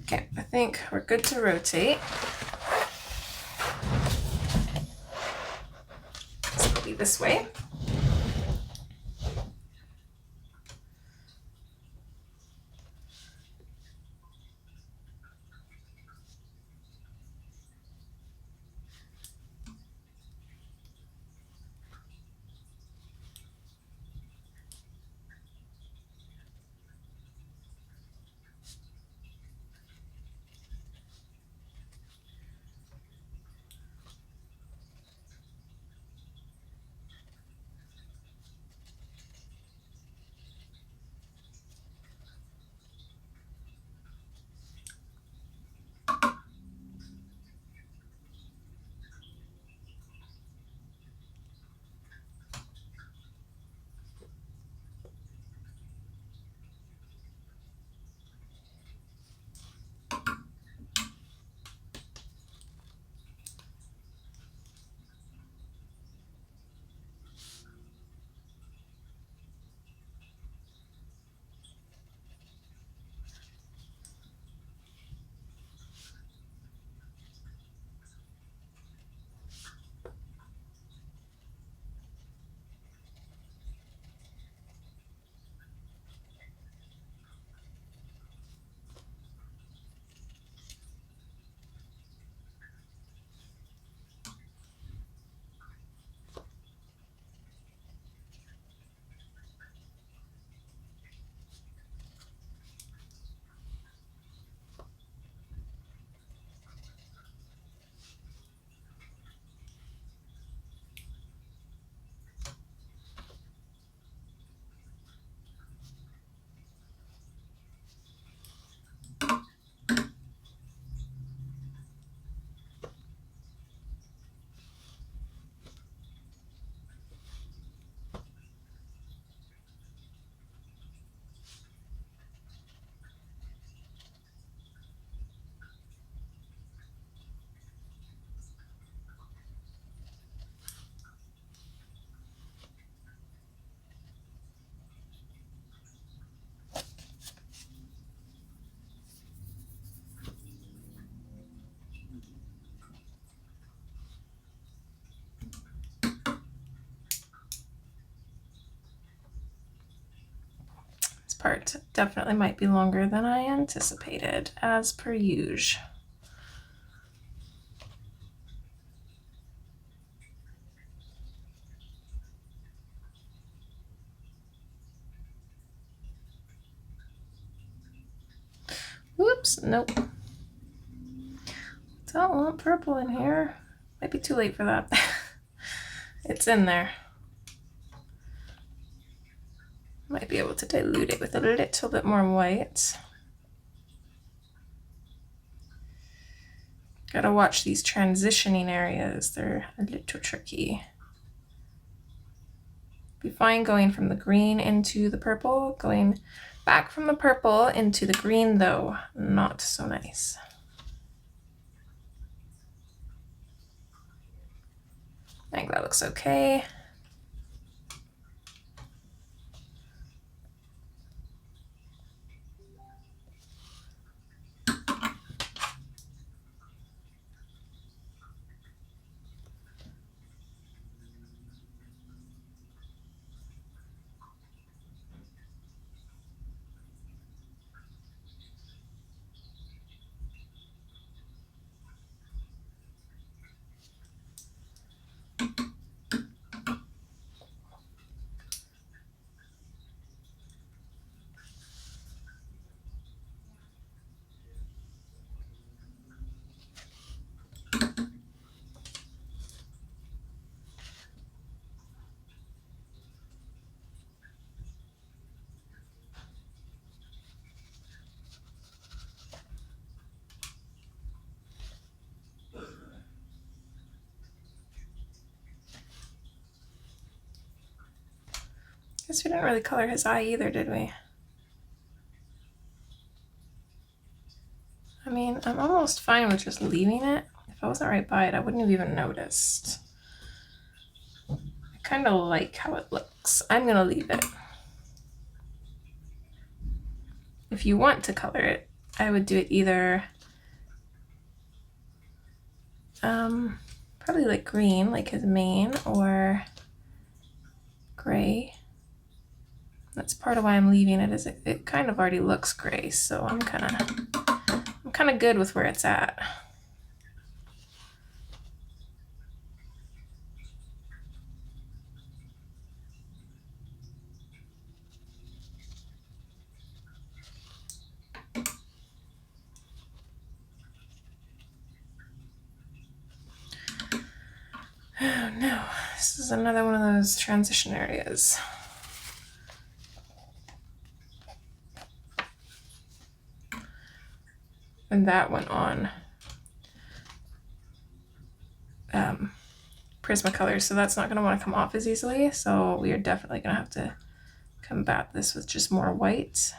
Okay, I think we're good to rotate. Let's be this way. Part definitely might be longer than I anticipated, as per usual. Whoops, nope. Don't want purple in here. Might be too late for that. It's in there. Might be able to dilute it with a little bit more white. Gotta watch these transitioning areas. They're a little tricky. Be fine going from the green into the purple. Going back from the purple into the green, though, not so nice. think that looks okay. Guess we didn't really color his eye either, did we? I mean, I'm almost fine with just leaving it. If I wasn't right by it, I wouldn't have even noticed. I kind of like how it looks. I'm gonna leave it. If you want to color it, I would do it either probably like green, like his mane, or gray. That's part of why I'm leaving it, is it kind of already looks gray, so I'm kind of good with where it's at. Oh no, this is another one of those transition areas. And that went on Prismacolor, so that's not going to want to come off as easily, so we are definitely going to have to combat this with just more white.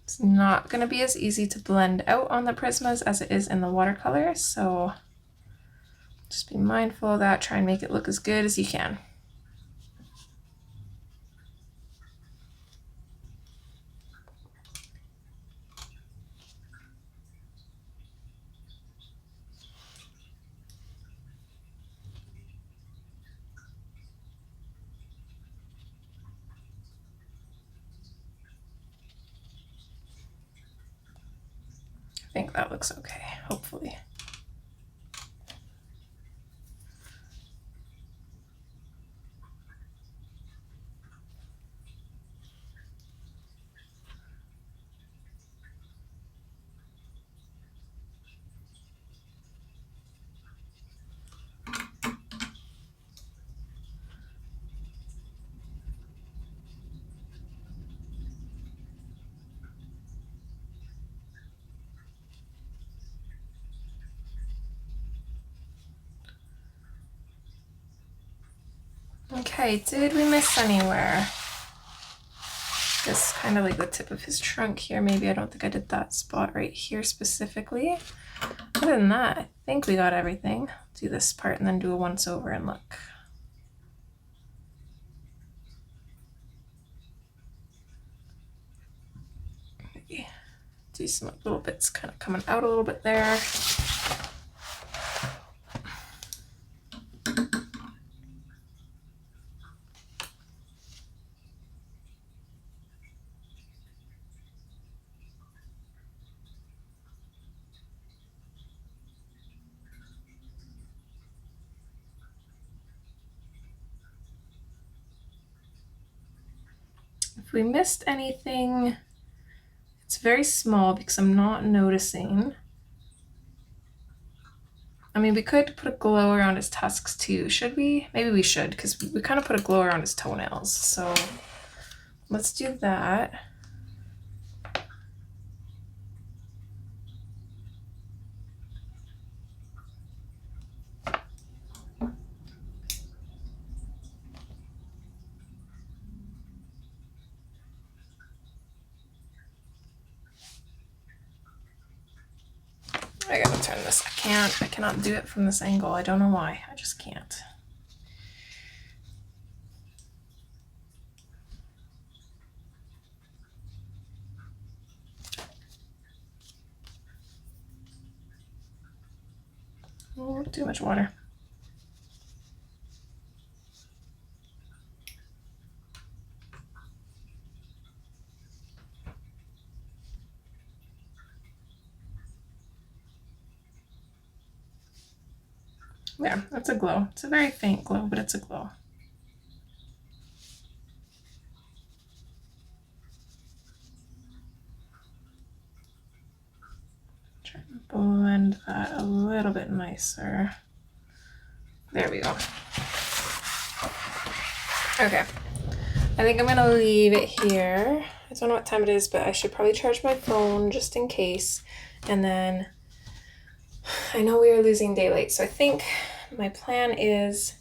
It's not going to be as easy to blend out on the Prismas as it is in the watercolor, so just be mindful of that. Try and make it look as good as you can. I think that looks okay, hopefully. Okay, did we miss anywhere? Just kind of like the tip of his trunk here. Maybe I don't think I did that spot right here specifically. Other than that, I think we got everything. Do this part and then do a once over and look. Maybe do some little bits kind of coming out a little bit there. If we missed anything, it's very small because I'm not noticing. I mean, we could put a glow around his tusks too. Should we? Maybe we should, because we kind of put a glow around his toenails. So let's do that. turn this. I cannot do it from this angle. I don't know why. I just can't. Oh, too much water. Yeah, that's a glow. It's a very faint glow, but it's a glow. Try and blend that a little bit nicer. There we go. Okay. I think I'm gonna leave it here. I don't know what time it is, but I should probably charge my phone just in case. And then I know we are losing daylight, so I think my plan is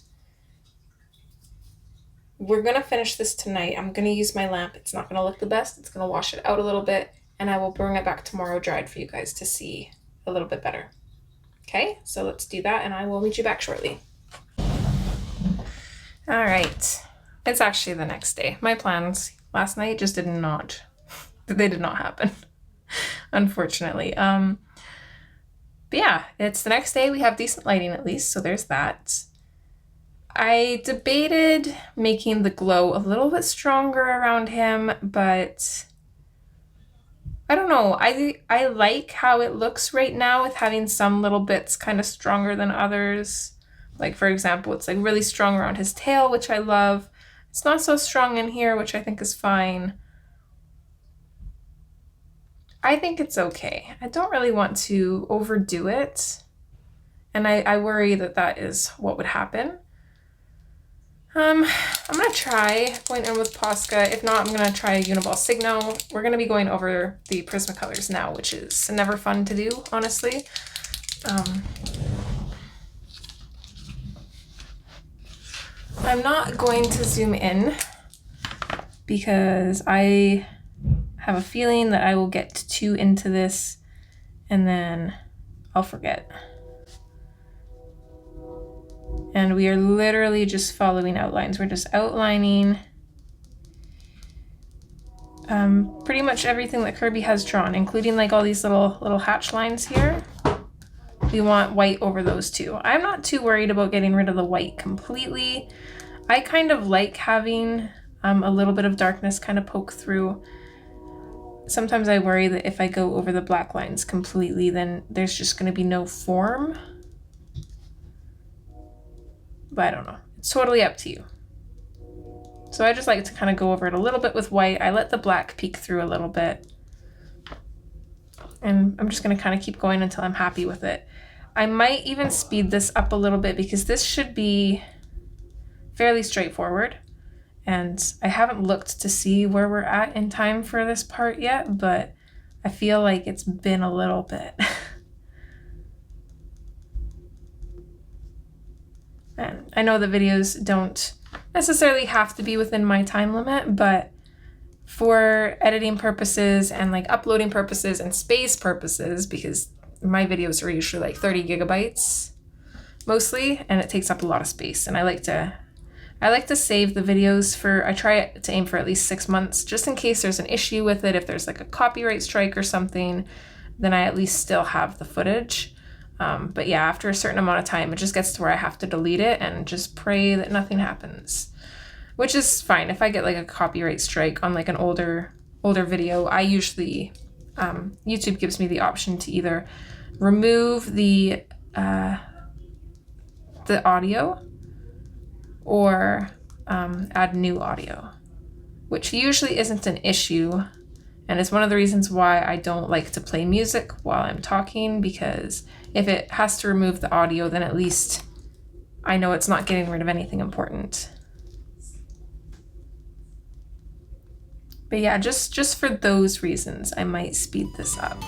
we're gonna finish this tonight. I'm gonna use my lamp. It's not gonna look the best. It's gonna wash it out a little bit, and I will bring it back tomorrow dried for you guys to see a little bit better. Okay, so let's do that, and I will meet you back shortly. All right, it's actually the next day. My plans last night just did not happen, unfortunately. But yeah, it's the next day. We have decent lighting at least, so there's that. I debated making the glow a little bit stronger around him, but I don't know. I like how it looks right now with having some little bits kind of stronger than others. Like, for example, it's like really strong around his tail, which I love. It's not so strong in here, which I think is fine. I think it's okay. I don't really want to overdo it. And I worry that that is what would happen. I'm going to try going in with Posca. If not, I'm going to try a Uniball Signo. We're going to be going over the Prismacolors now, which is never fun to do, honestly. I'm not going to zoom in because I have a feeling that I will get too into this and then I'll forget. And we are literally just following outlines. We're just outlining pretty much everything that Kerby has drawn, including like all these little hatch lines here. We want white over those too. I'm not too worried about getting rid of the white completely. I kind of like having a little bit of darkness kind of poke through. Sometimes I worry that if I go over the black lines completely, then there's just going to be no form. But I don't know. It's totally up to you. So I just like to kind of go over it a little bit with white. I let the black peek through a little bit. And I'm just going to kind of keep going until I'm happy with it. I might even speed this up a little bit because this should be fairly straightforward. And I haven't looked to see where we're at in time for this part yet, but I feel like it's been a little bit. And I know the videos don't necessarily have to be within my time limit, but for editing purposes and like uploading purposes and space purposes, because my videos are usually like 30 gigabytes mostly, and it takes up a lot of space. And I like to save the videos for, I try to aim for at least 6 months, just in case there's an issue with it. If there's like a copyright strike or something, then I at least still have the footage. But yeah, after a certain amount of time, it just gets to where I have to delete it and just pray that nothing happens, which is fine. If I get like a copyright strike on like an older video, I usually, YouTube gives me the option to either remove the audio or add new audio, which usually isn't an issue. And it's one of the reasons why I don't like to play music while I'm talking, because if it has to remove the audio, then at least I know it's not getting rid of anything important. But yeah, just for those reasons, I might speed this up.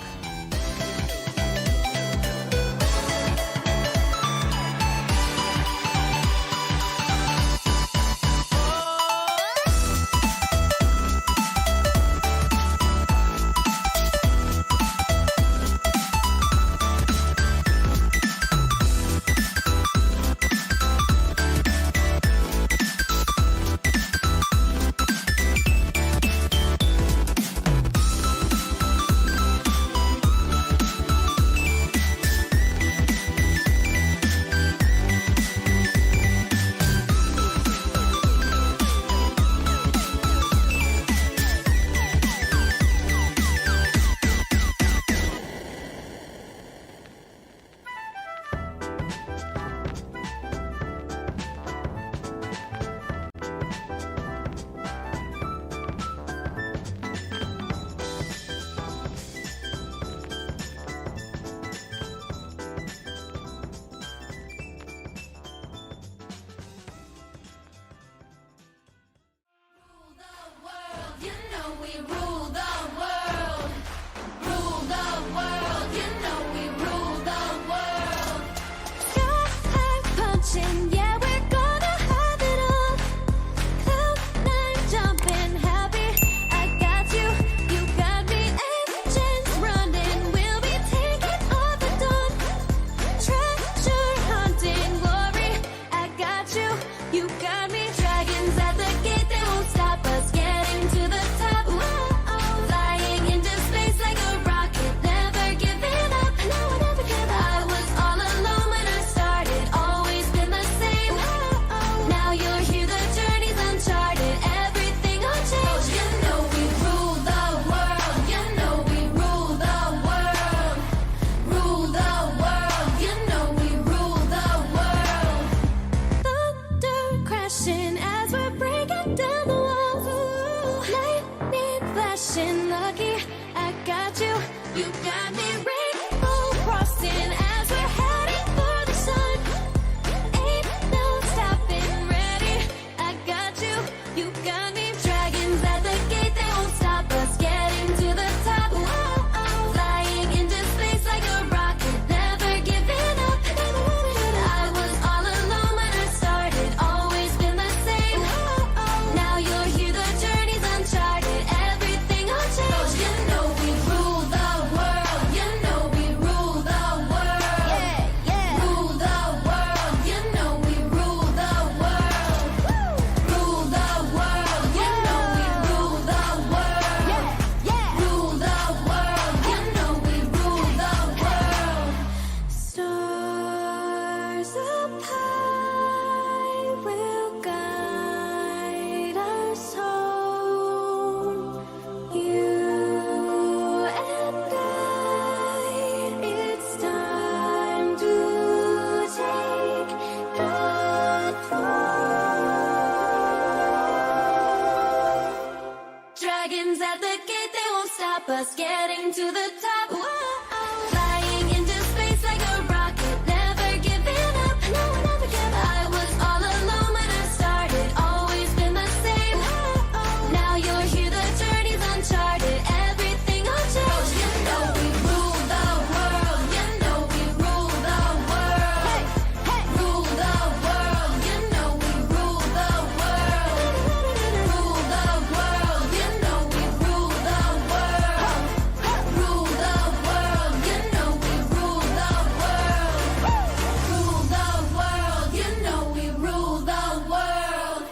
us getting to the top. Whoa. Flying into space like a rocket, never giving up. No, I never give up. I was all alone when I started, always been the same. Whoa. Now you're here, the journey's uncharted, everything will change. You know we rule the world. You know we rule the world. Hey, hey. Rule the world. You know we rule the world. Rule the world. You know we rule the world. Rule the world. You know we rule the world. Rule the world. You know we rule the world.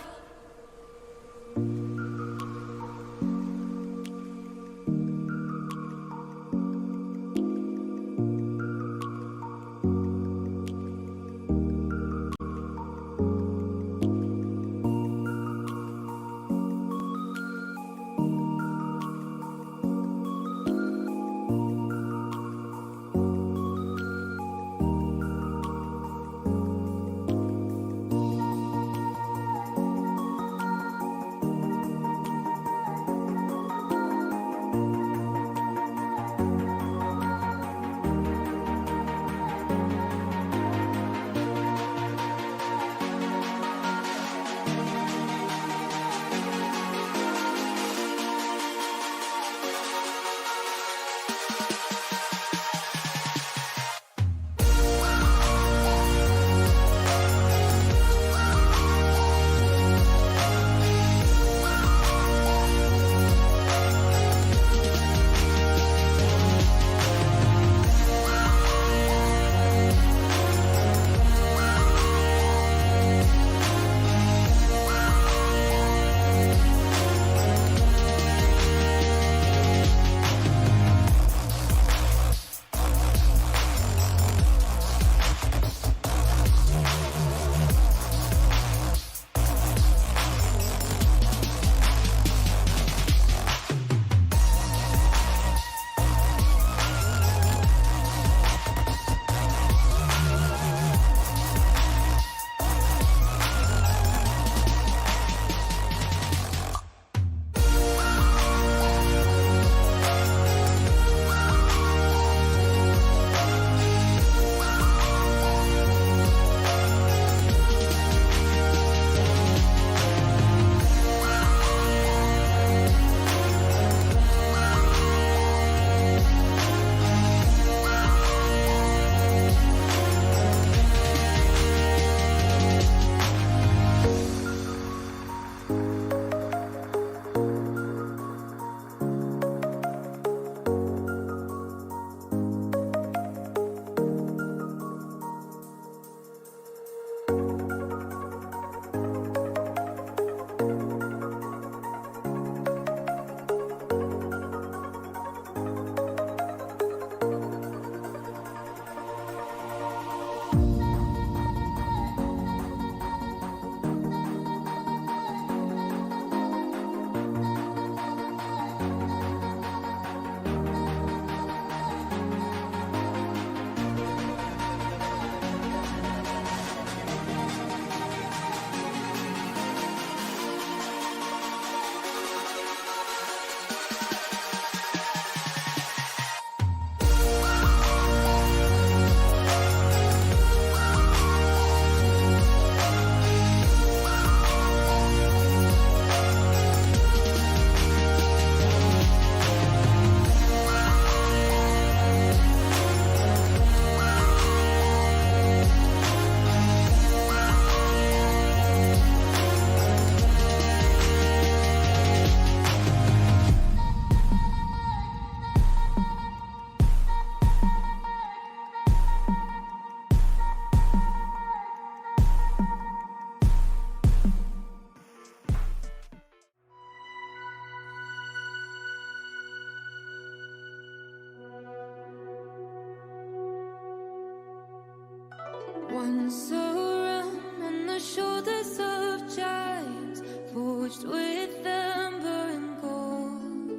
Once around on the shoulders of giants, forged with amber and gold.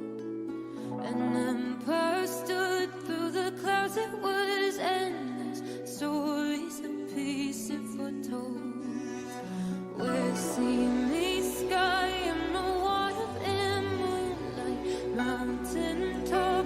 An empire stood through the clouds, it was endless, stories of peace it foretold. Where sea meets sky and the wild in moonlight, mountain top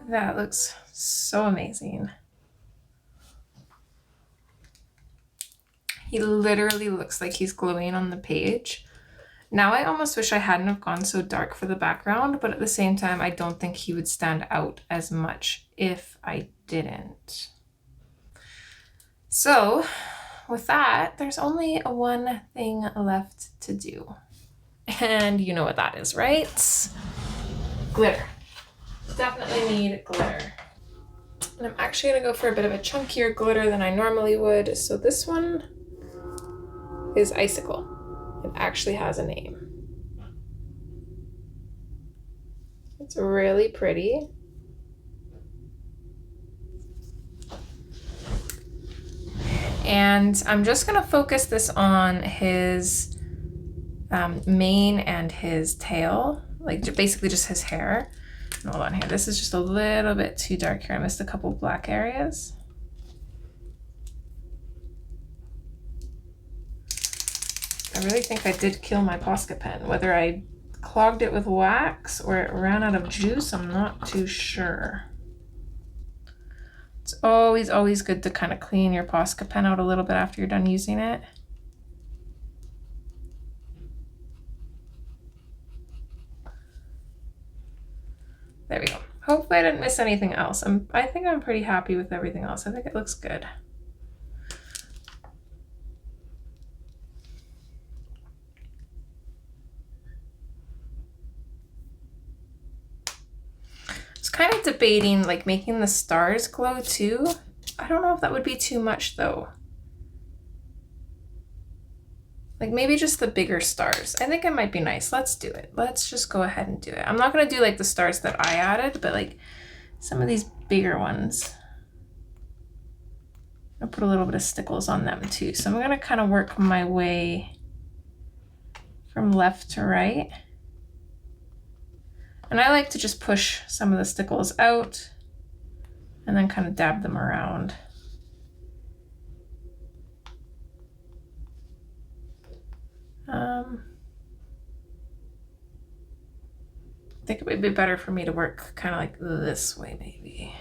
That looks so amazing. He literally looks like he's glowing on the page. Now I almost wish I hadn't have gone so dark for the background, but at the same time, I don't think he would stand out as much if I didn't. So with that, there's only one thing left to do. And you know what that is, right? Glitter. Definitely need glitter. And I'm actually gonna go for a bit of a chunkier glitter than I normally would. So this one is Icicle. It actually has a name. It's really pretty. And I'm just gonna focus this on his mane and his tail, like basically just his hair. Hold on here, this is just a little bit too dark here. I missed a couple black areas. I really think I did kill my Posca pen. Whether I clogged it with wax or it ran out of juice, I'm not too sure. It's always good to kind of clean your Posca pen out a little bit after you're done using it. There we go. Hopefully I didn't miss anything else. I think I'm pretty happy with everything else. I think it looks good. I was kind of debating like making the stars glow too. I don't know if that would be too much though. Like maybe just the bigger stars. I think it might be nice. Let's do it. Let's just go ahead and do it. I'm not gonna do like the stars that I added, but like some of these bigger ones. I'll put a little bit of stickles on them too. So I'm gonna kind of work my way from left to right. And I like to just push some of the stickles out and then kind of dab them around. I think it would be better for me to work kind of like this way maybe.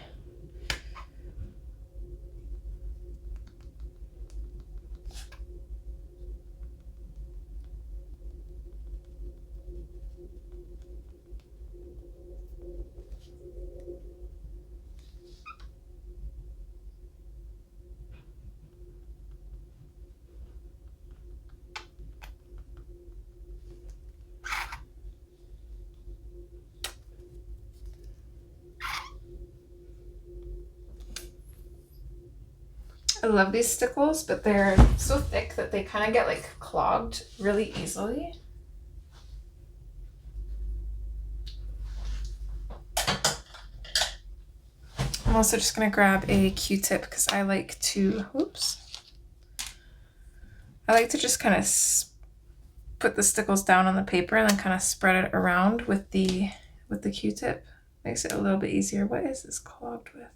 I love these stickles, but they're so thick that they kind of get like clogged really easily. I'm also just gonna grab a Q-tip because I like to, I like to just kind of put the stickles down on the paper and then kind of spread it around with the Q-tip. Makes it a little bit easier. What is this clogged with?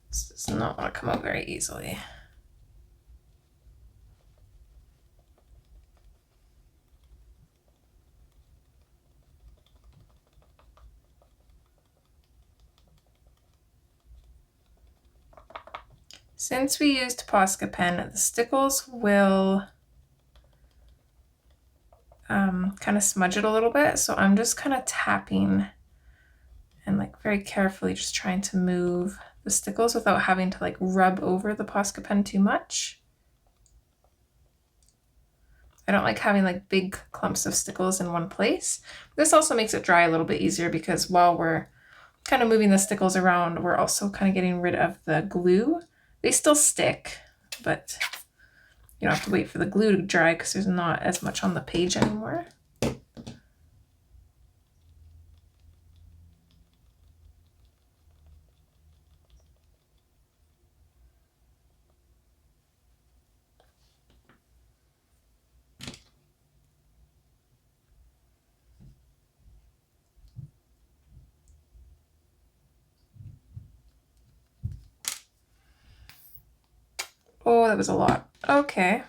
This does not want to come out very easily. Since we used Posca pen, the stickles will kind of smudge it a little bit. So I'm just kind of tapping and like very carefully just trying to move the stickles without having to like rub over the Posca pen too much. I don't like having like big clumps of stickles in one place. This also makes it dry a little bit easier because while we're kind of moving the stickles around, we're also kind of getting rid of the glue. They still stick, but you don't have to wait for the glue to dry because there's not as much on the page anymore. that was a lot. Okay.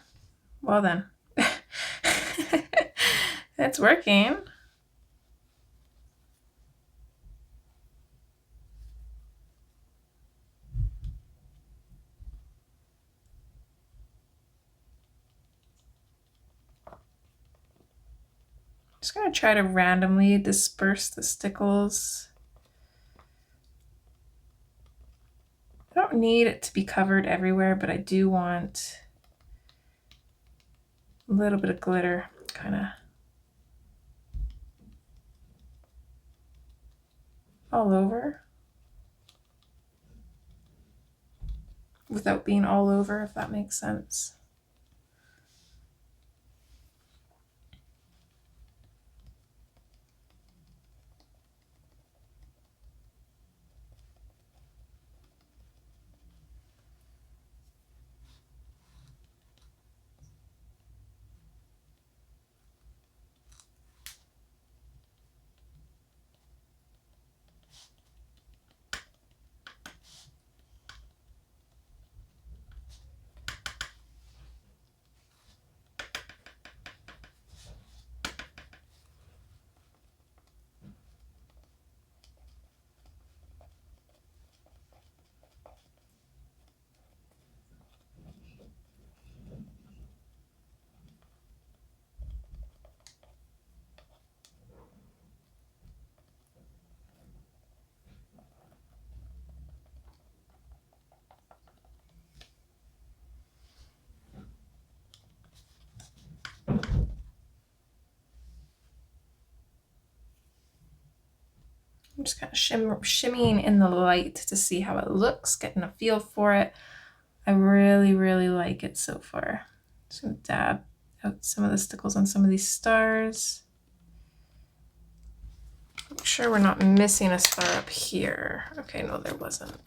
Well then. It's working. Just gonna try to randomly disperse the stickles. I don't need it to be covered everywhere, but I do want a little bit of glitter kind of all over without being all over, if that makes sense. I'm just kind of shimmying in the light to see how it looks, getting a feel for it. I really, really like it so far. Just gonna dab out some of the stickles on some of these stars. Make sure we're not missing a star up here. Okay, no, there wasn't.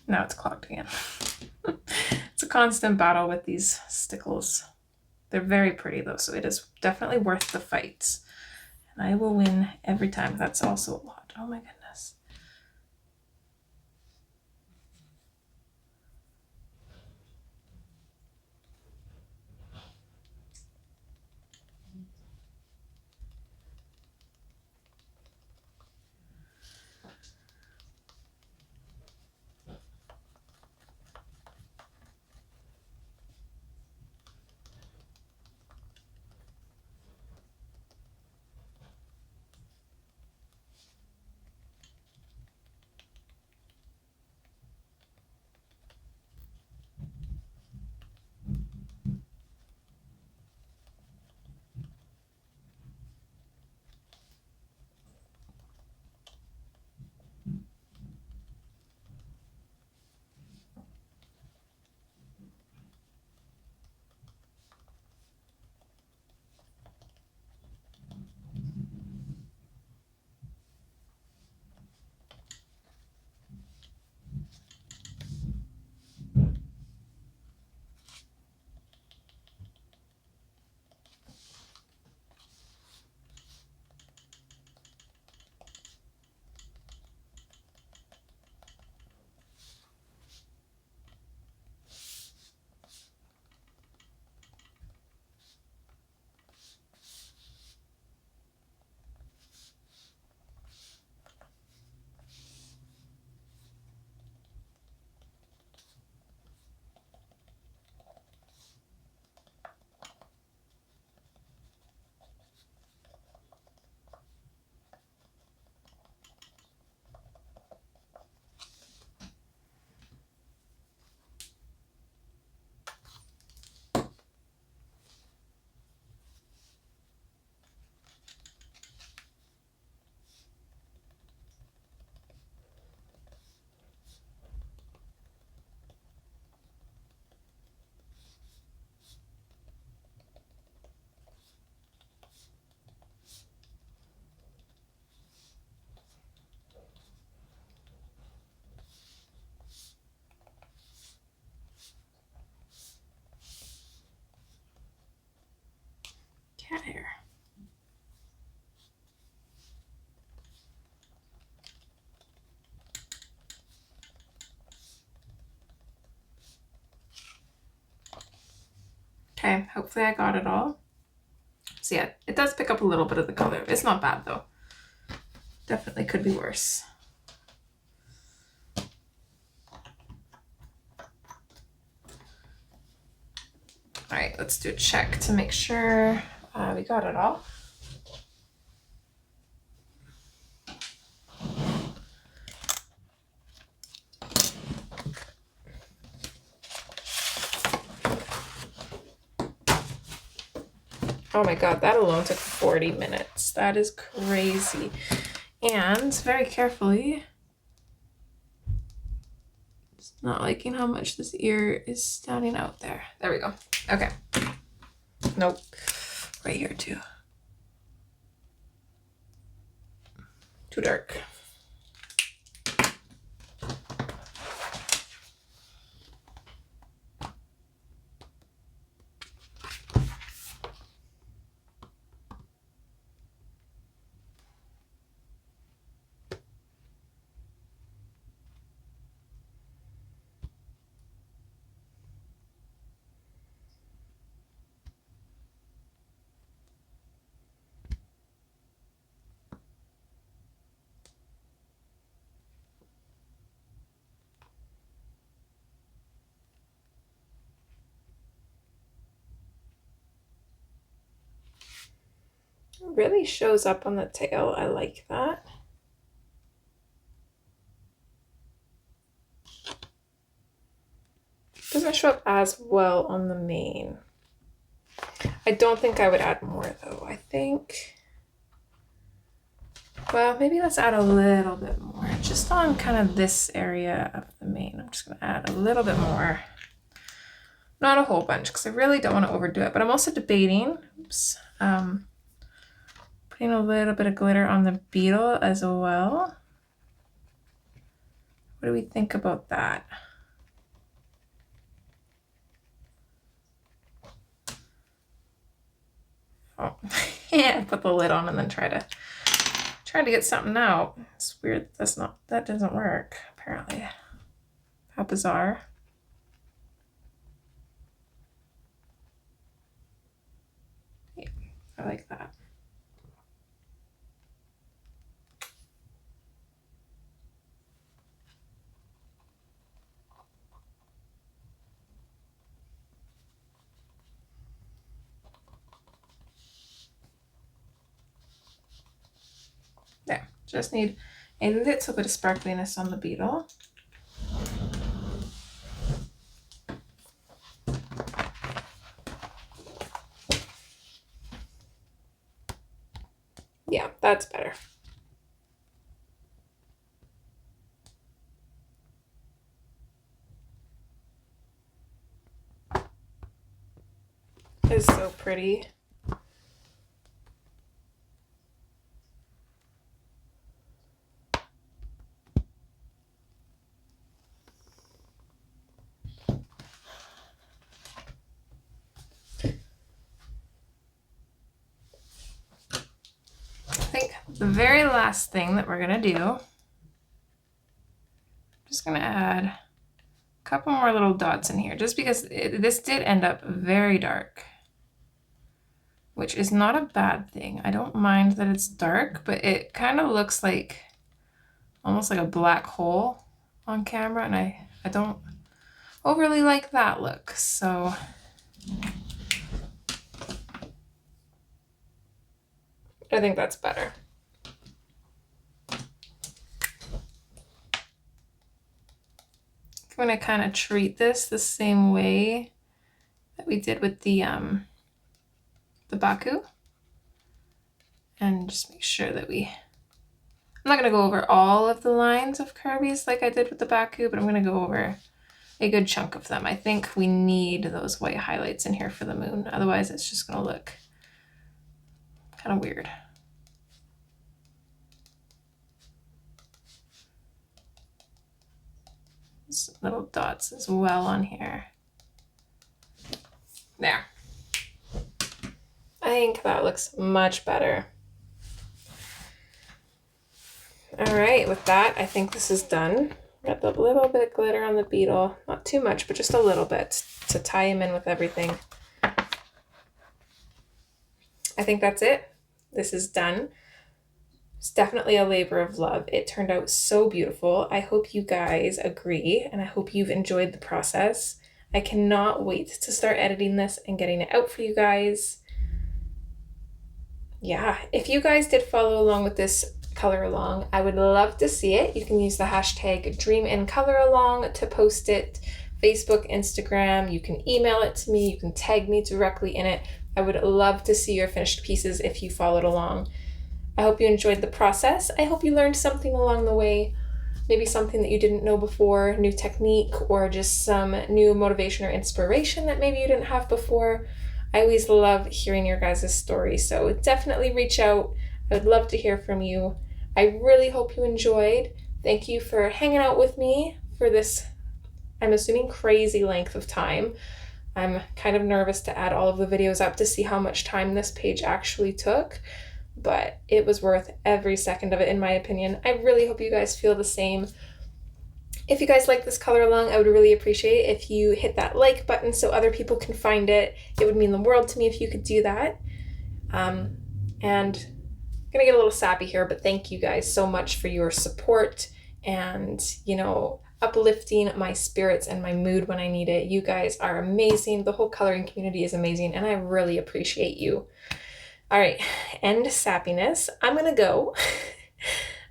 Now it's clogged again. It's a constant battle with these stickles. They're very pretty though, so it is definitely worth the fight. And I will win every time. That's also a lot. Oh my goodness. cat hair. Okay, hopefully I got it all. So yeah, it does pick up a little bit of the color. It's not bad though. Definitely could be worse. All right, let's do a check to make sure we got it all. Oh my God, that alone took 40 minutes. That is crazy. And very carefully, just not liking how much this ear is standing out there. There we go. Okay. Nope. Right here too. Too dark. It really shows up on the tail. I like that. Doesn't show up as well on the mane. I don't think I would add more though. I think, well, maybe let's add a little bit more just on kind of this area of the mane. I'm just gonna add a little bit more. Not a whole bunch because I really don't want to overdo it, but I'm also debating, oops, putting a little bit of glitter on the beetle as well. What do we think about that? Oh, yeah, put the lid on and then try to get something out. It's weird. That doesn't work apparently. How bizarre. Yeah, I like that. There, just need a little bit of sparkliness on the beetle. Yeah, that's better. It's so pretty. I think the very last thing that we're gonna do, I'm just gonna add a couple more little dots in here, just because this did end up very dark, which is not a bad thing. I don't mind that it's dark, but it kind of looks like almost like a black hole on camera, and I don't overly like that look, so I think that's better. I'm gonna kind of treat this the same way that we did with the Baku, and just make sure that I'm not gonna go over all of the lines of Kerby's like I did with the Baku, but I'm gonna go over a good chunk of them. I think we need those white highlights in here for the moon, otherwise it's just gonna look kind of weird. Just little dots as well on here. There. I think that looks much better. All right, with that, I think this is done. Got the little bit of glitter on the beetle. Not too much, but just a little bit to tie him in with everything. I think that's it. This is done. It's definitely a labor of love. It turned out so beautiful. I hope you guys agree, and I hope you've enjoyed the process. I cannot wait to start editing this and getting it out for you guys. Yeah, if you guys did follow along with this color along, I would love to see it. You can use the hashtag DreamInColorAlong to post it. Facebook, Instagram, you can email it to me, you can tag me directly in it. I would love to see your finished pieces if you followed along. I hope you enjoyed the process. I hope you learned something along the way, maybe something that you didn't know before, new technique, or just some new motivation or inspiration that maybe you didn't have before. I always love hearing your guys' stories, so definitely reach out. I would love to hear from you. I really hope you enjoyed. Thank you for hanging out with me for this, I'm assuming, crazy length of time. I'm kind of nervous to add all of the videos up to see how much time this page actually took, but it was worth every second of it in my opinion. I really hope you guys feel the same. If you guys like this color along, I would really appreciate it if you hit that like button so other people can find it. It would mean the world to me if you could do that. And I'm gonna get a little sappy here, but thank you guys so much for your support and, uplifting my spirits and my mood when I need it. You guys are amazing. The whole coloring community is amazing, and I really appreciate you. All right, end sappiness. I'm gonna go.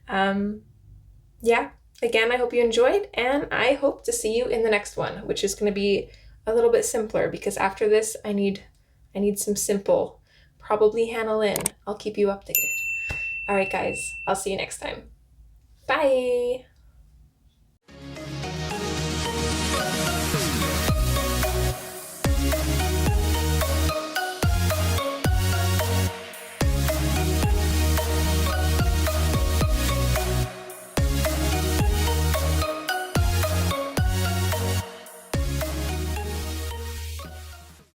Yeah, again, I hope you enjoyed, and I hope to see you in the next one, which is gonna be a little bit simpler because after this, I need some simple, probably Hannah Lynn. I'll keep you updated. All right, guys, I'll see you next time. Bye.